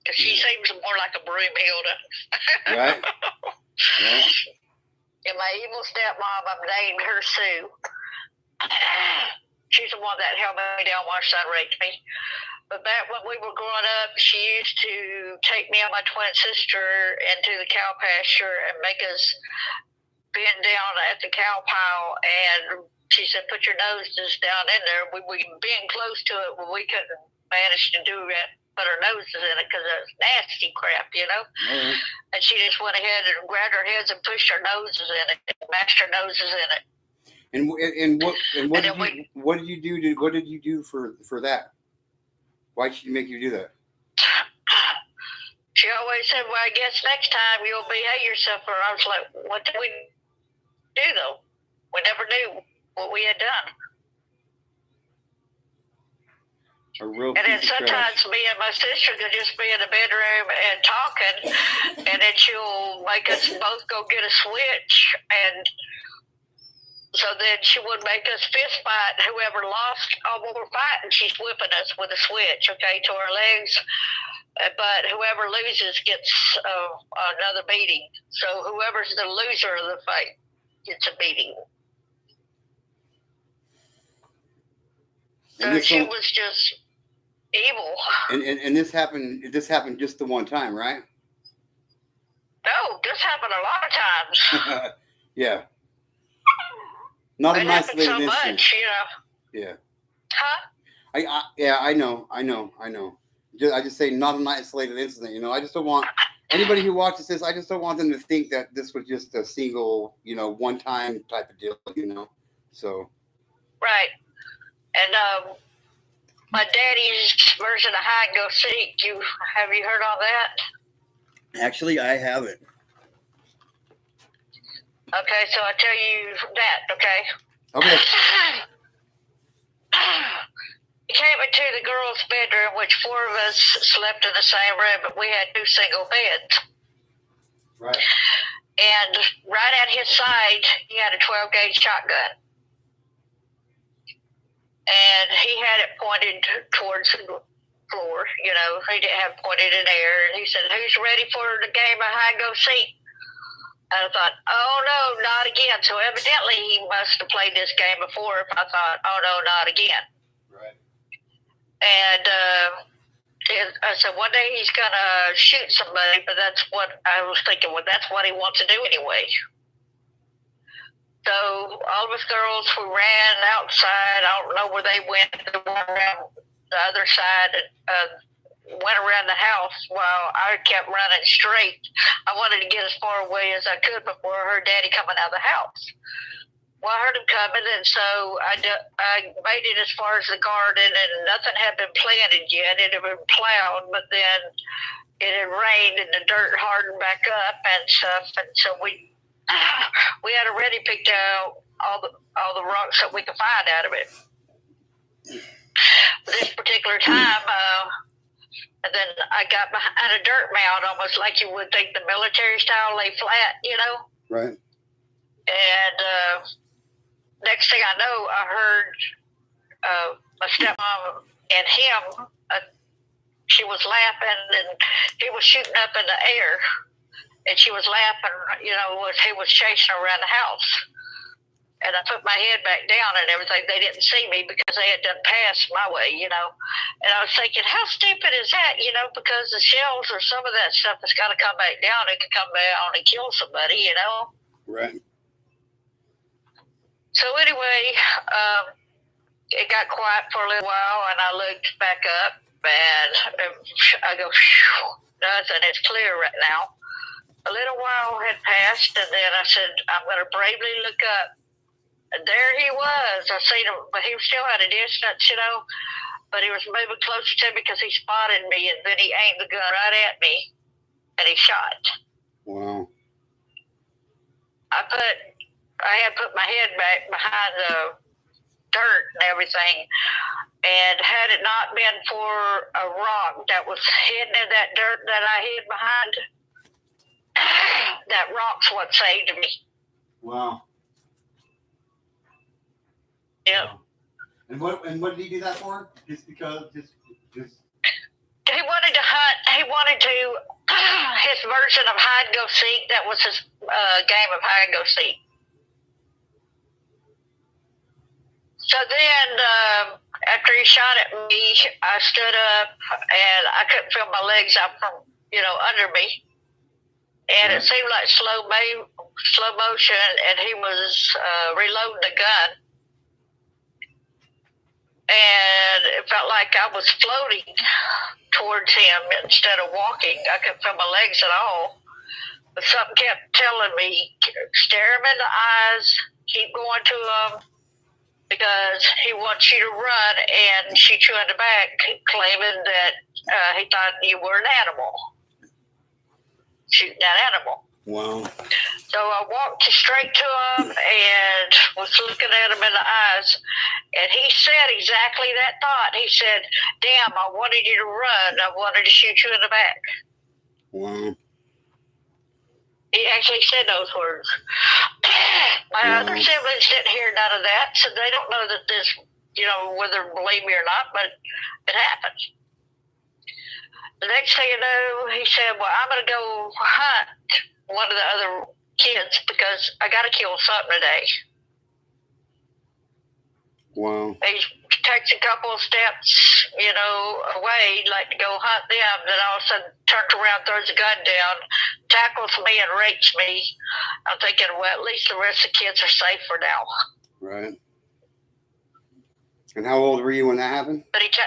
because she seems more like a broom Hilda. Right. Yeah. And my evil stepmom, I've named her Sue. She's the one that held me down while son raped me. But back when we were growing up, she used to take me and my twin sister into the cow pasture and make us bend down at the cow pile, and she said, put your noses down in there. We been close to it, but we couldn't manage to do it, put our noses in it because it was nasty crap, Right. And she just went ahead and grabbed our heads and pushed our noses in it, and mashed our noses in it. And what did you do for that? Why did she make you do that? She always said, well, I guess next time you'll behave yourself. Or I was like, what did we do, though? We never knew what we had done. A real And then piece of sometimes trash. me and my sister could just be in the bedroom and talking, and then she'll make us both go get a switch, and so then she would make us fist fight. Whoever lost all we were fighting, she's whipping us with a switch, okay, to our legs. But whoever loses gets another beating. So whoever's the loser of the fight gets a beating. So she was just evil. And this happened just the one time, right? No, this happened a lot of times. Yeah. Not an It happened isolated so incident. much, Yeah. Huh? I know. I just say not an isolated incident. I just don't want anybody who watches this. I just don't want them to think that this was just a single, one-time type of deal. So. Right. And my daddy's version of hide and go seek. Have you heard all that? Actually, I haven't. Okay, so I'll tell you that. Okay. Okay. He came into the girls' bedroom, which 4 of us slept in the same room, but we had 2 single beds. Right. And right at his side, he had a 12-gauge shotgun. And he had it pointed towards the floor, he didn't have it pointed in air. And he said, who's ready for the game of hide-go-seek? And I thought, oh, no, not again. So evidently he must have played this game before if I thought, oh, no, not again. Right. And I said, one day he's going to shoot somebody, but that's what I was thinking, well, that's what he wants to do anyway. So all of us girls, we ran outside. I don't know where they went. They went around the other side of went around the house while I kept running straight. I wanted to get as far away as I could before I heard Daddy coming out of the house. Well, I heard him coming, and so I made it as far as the garden, and nothing had been planted yet. It had been plowed, but then it had rained, and the dirt hardened back up and stuff. And so we had already picked out all the rocks that we could find out of it. This particular time, and then I got behind a dirt mound, almost like you would think the military style, lay flat, you know. Right. And next thing I know, I heard my stepmom and him. She was laughing, and he was shooting up in the air, and she was laughing. You know, he was chasing her around the house. And I put my head back down and everything. They didn't see me because they had done passed my way, you know. And I was thinking, how stupid is that, you know, because the shells or some of that stuff has got to come back down. It could come down and kill somebody, you know. Right. So anyway, it got quiet for a little while, and I looked back up, and I go, nothing. It's clear right now. A little while had passed, and then I said, I'm going to bravely look up. And there he was. I seen him, but he was still at a distance, you know. But he was moving closer to me because he spotted me, and then he aimed the gun right at me, and he shot. Wow. I had put my head back behind the dirt and everything, and had it not been for a rock that was hidden in that dirt that I hid behind, that rock's what saved me. Wow. Yep. And what did he do that for? Just because He wanted to hunt. He wanted to his version of hide and go seek. That was his game of hide and go seek. So then, after he shot at me, I stood up and I couldn't feel my legs out from under me, and it seemed like slow motion. And he was reloading the gun. And it felt like I was floating towards him instead of walking. I couldn't feel my legs at all. But something kept telling me, stare him in the eyes, keep going to him, because he wants you to run and shoot you in the back, claiming that he thought you were an animal, shooting that animal. Wow. So I walked straight to him and was looking at him in the eyes. And he said exactly that thought. He said, damn, I wanted you to run. I wanted to shoot you in the back. Wow. He actually said those words. My other siblings didn't hear none of that, so they don't know that this, whether believe me or not, but it happened. The next thing you know, he said, well, I'm going to go hunt one of the other kids because I got to kill something today. Wow. He takes a couple of steps, away, like to go hunt them. Then all of a sudden turns around, throws the gun down, tackles me and rapes me. I'm thinking, well, at least the rest of the kids are safe for now. Right. And how old were you when that happened? But he 10.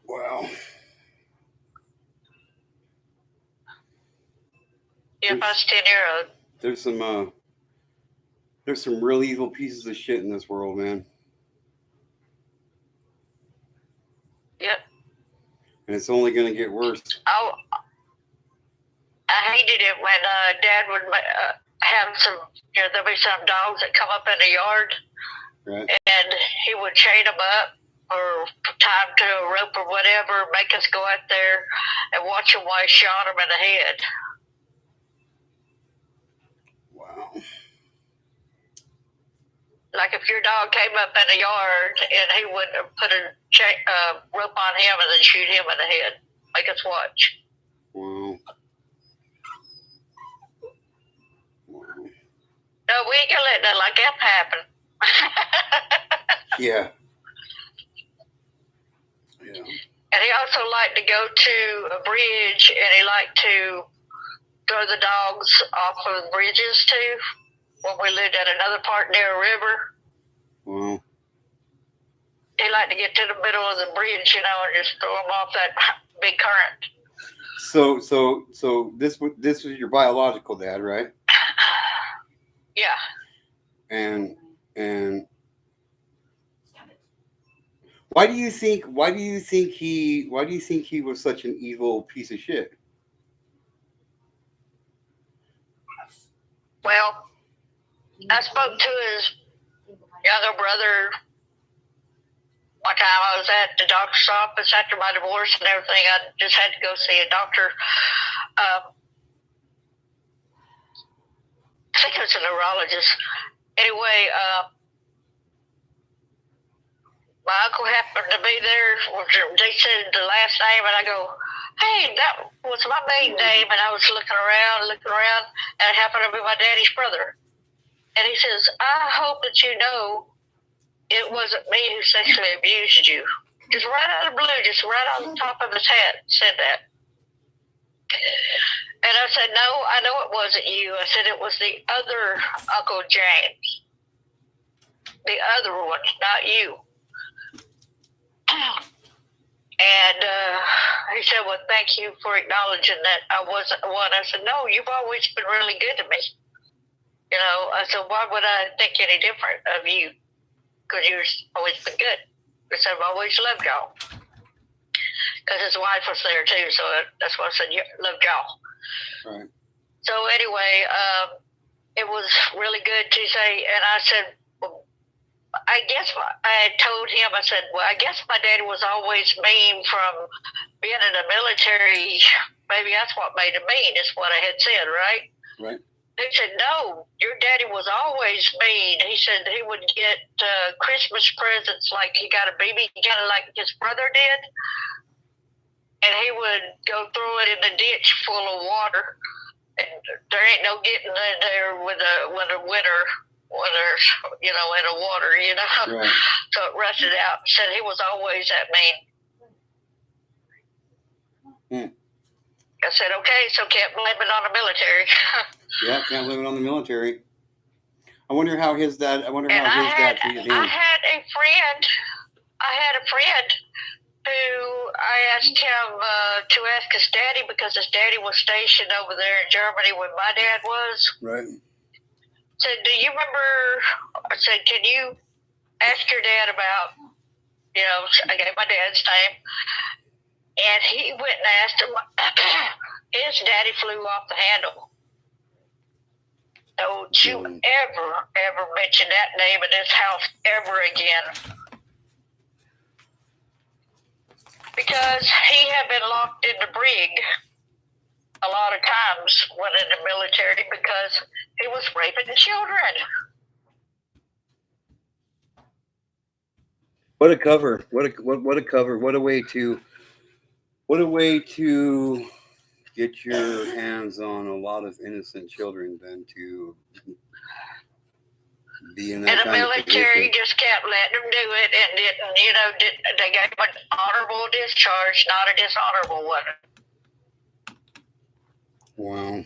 Wow. Yep, I was 10-year-old. There's some real evil pieces of shit in this world, man. Yep. And it's only going to get worse. Oh, I hated it when Dad would have some, there'll be some dogs that come up in the yard. Right. And he would chain them up or tie them to a rope or whatever, make us go out there and watch them while he shot them in the head. Wow. Like if your dog came up in the yard and he would put a rope on him and then shoot him in the head. Make us watch. Wow. No, we ain't gonna let nothing like that happen. Yeah. And he also liked to go to a bridge and he liked to throw the dogs off of bridges too. When we lived at another part near a river. Wow. he liked to get to the middle of the bridge, you know, and just throw him off that big current. So this was your biological dad, right? Yeah. And why do you think he was such an evil piece of shit? Well, I spoke to his younger brother one time. I was at the doctor's office after my divorce and everything. I just had to go see a doctor. I think it was a neurologist. Anyway, my uncle happened to be there. They said the last name, and I go, hey, that was my maiden name. And I was looking around, and it happened to be my daddy's brother. And he says, I hope that you know it wasn't me who sexually abused you. Just right out of the blue, just right on the top of his head, said that. And I said, no, I know it wasn't you. I said it was the other Uncle James. The other one, not you. And he said, well, thank you for acknowledging that I wasn't the one. I said, no, you've always been really good to me. You know, I said, why would I think any different of you? Because you've always been good. I said, I've always loved y'all. Because his wife was there too, so that's why I said, loved y'all. Right. So anyway, it was really good to say, and I said, well, I guess I told him, I said, well, I guess my daddy was always mean from being in the military. Maybe that's what made him mean, is what I had said, right? Right. He said, no, your daddy was always mean. He said he would get Christmas presents like he got a baby, kind of like his brother did. And he would go throw it in the ditch full of water. And there ain't no getting in there with the winter when there's, you know, in the water, you know. Right. So it rusted out. Said he was always that mean. I said, okay, so can't blame it on the military. Yeah, can't blame it on the military. I wonder how his dad treated him. I had a friend who I asked him to ask his daddy, because his daddy was stationed over there in Germany when my dad was. Right. Said, do you remember? I said, can you ask your dad about? You know, I gave my dad's name, and he went and asked him. His daddy flew off the handle. Don't you ever mention that name in this house ever again. Because he had been locked in the brig a lot of times when in the military because he was raping children. What a cover. What a cover. What a way to get your hands on a lot of innocent children than to be in that And the kind of military position. Just kept letting them do it, and didn't, you know, they gave him an honorable discharge, not a dishonorable one. Wow.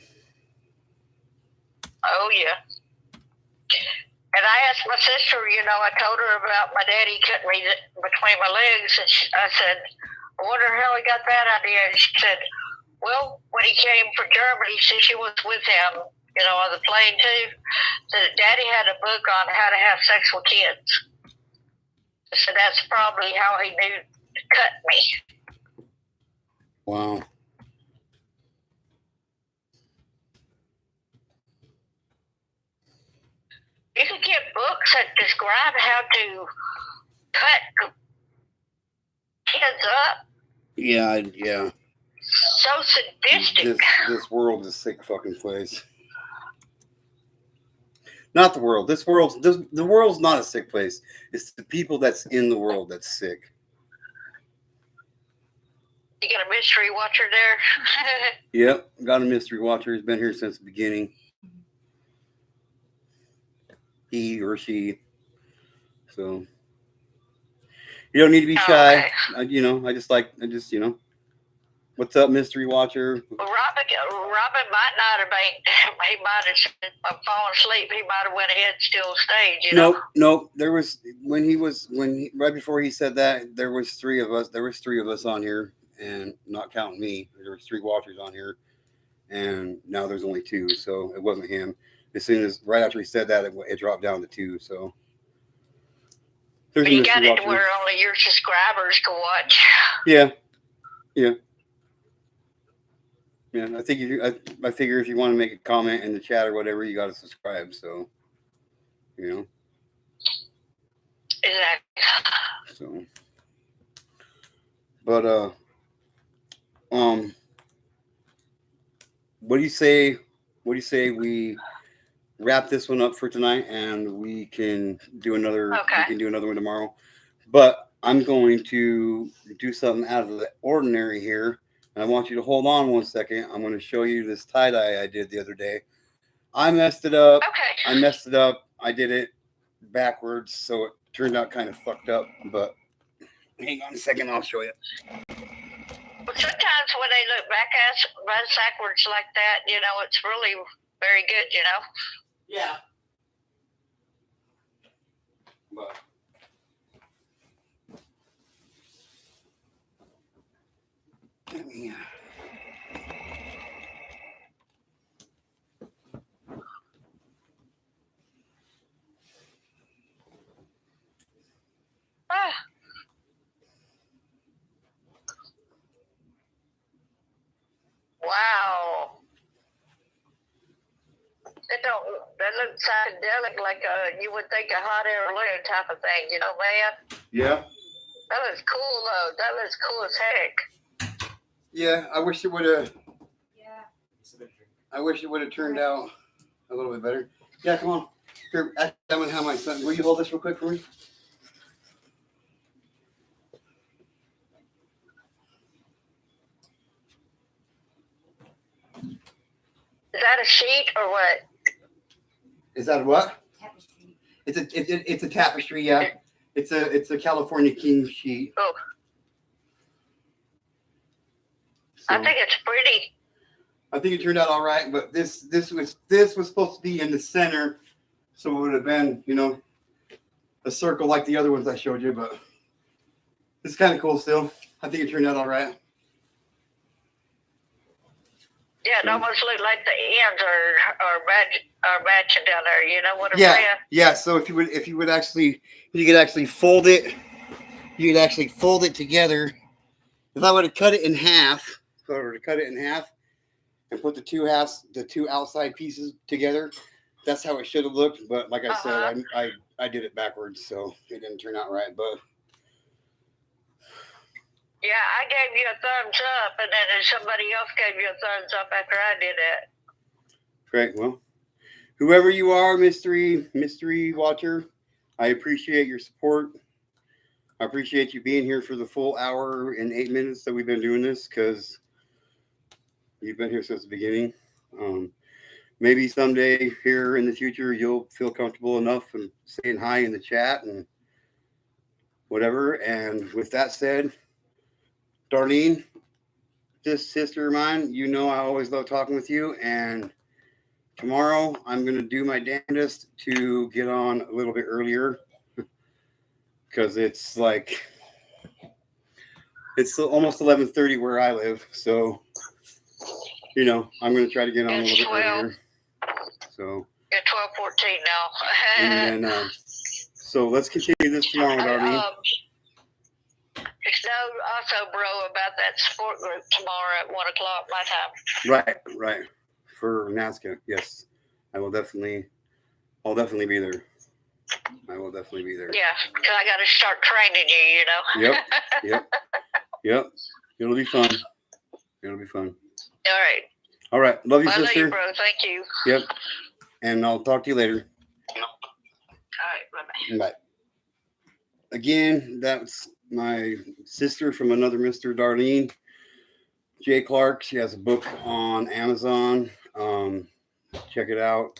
Oh, yeah. And I asked my sister, you know, I told her about my daddy cutting me between my legs, and I said, I wonder how he got that idea. And she said, well, when he came from Germany, she was with him, you know, on the plane too, said Daddy had a book on how to have sex with kids. So that's probably how he knew to cut me. Wow. You could get books that describe how to cut kids up. Yeah. So sadistic. This world is a sick fucking place. Not the world. The world's not a sick place. It's the people that's in the world that's sick. You got a mystery watcher there? Yep, got a mystery watcher. He's been here since the beginning. He or she. So you don't need to be shy. Okay. I just What's up, Mystery Watcher? Well, Robin might not have been. He might have fallen asleep. He might have went ahead and still stayed. You know. Nope. There was right before he said that, there was three of us. There was three of us on here, and not counting me, there was 3 watchers on here, and now there's only 2. So it wasn't him. As soon as right after he said that, it dropped down to 2. So there's But a you got Mystery it Watcher. to where only your subscribers can watch. Yeah. I think I figure if you want to make a comment in the chat or whatever, you got to subscribe. So, Exactly. So, but what do you say? What do you say we wrap this one up for tonight, and we can do another. Okay. We can do another one tomorrow. But I'm going to do something out of the ordinary here. And I want you to hold on 1 second. I'm going to show you this tie-dye I did the other day. I messed it up. Okay. I did it backwards, so it turned out kind of fucked up. But hang on a second, I'll show you. Well, sometimes when they look backwards like that, it's really very good, Yeah. But let me. Ah. Wow. That looks psychedelic, like you would think a hot air balloon type of thing, man? Yeah. That looks cool, though. That looks cool as heck. Yeah, I wish it would have. Yeah. I wish it would have turned out a little bit better. Yeah, come on. Here, ask that one how my son. Will you hold this real quick for me? Is that a sheet or what? Is that what? Tapestry. It's a tapestry. Yeah, it's a California King sheet. Oh. So, I think it's pretty. I think it turned out all right, but this was supposed to be in the center, so it would have been a circle like the other ones I showed you. But it's kind of cool still. I think it turned out all right. Yeah, it almost looked like the ends are matching down there. You know what I'm Yeah, saying? yeah. So if you could actually fold it, you could actually fold it together. If I would have cut it in half, and put the two outside pieces together, that's how it should have looked. But like I said, I did it backwards, so it didn't turn out right. But Yeah, I gave you a thumbs up, and then somebody else gave you a thumbs up after I did it. great. Well, whoever you are, mystery watcher, I appreciate your support. I appreciate you being here for the full hour and 8 minutes that we've been doing this, because you've been here since the beginning. Maybe someday here in the future, you'll feel comfortable enough and saying hi in the chat and whatever. And with that said, Darlene, this sister of mine, I always love talking with you. And tomorrow I'm going to do my damnedest to get on a little bit earlier, because it's almost 11:30 where I live. So, I'm going to try to get on a little bit earlier. So, Yeah, 12:14 now. and then, so let's continue this tomorrow, Darlene. Also, bro, about that support group tomorrow at 1 o'clock my time. Right. For NASCA, yes, I'll definitely be there. I will definitely be there. Yeah, because I got to start training you. Yep. It'll be fun. All right. Love you, I love sister. you, bro. Thank you. Yep. And I'll talk to you later. All right. Bye-bye. Bye. Again, that's my sister from another Mr. Darlene, J. Clark. She has a book on Amazon. Check it out.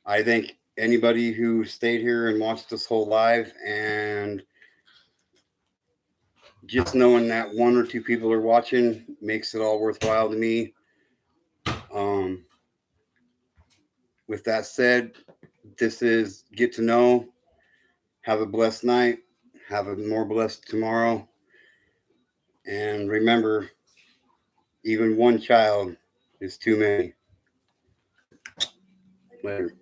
I thank anybody who stayed here and watched this whole live, and just knowing that one or two people are watching makes it all worthwhile to me. With that said, this is Get to Know. Have a blessed night. Have a more blessed tomorrow. And remember, even one child is too many. Later.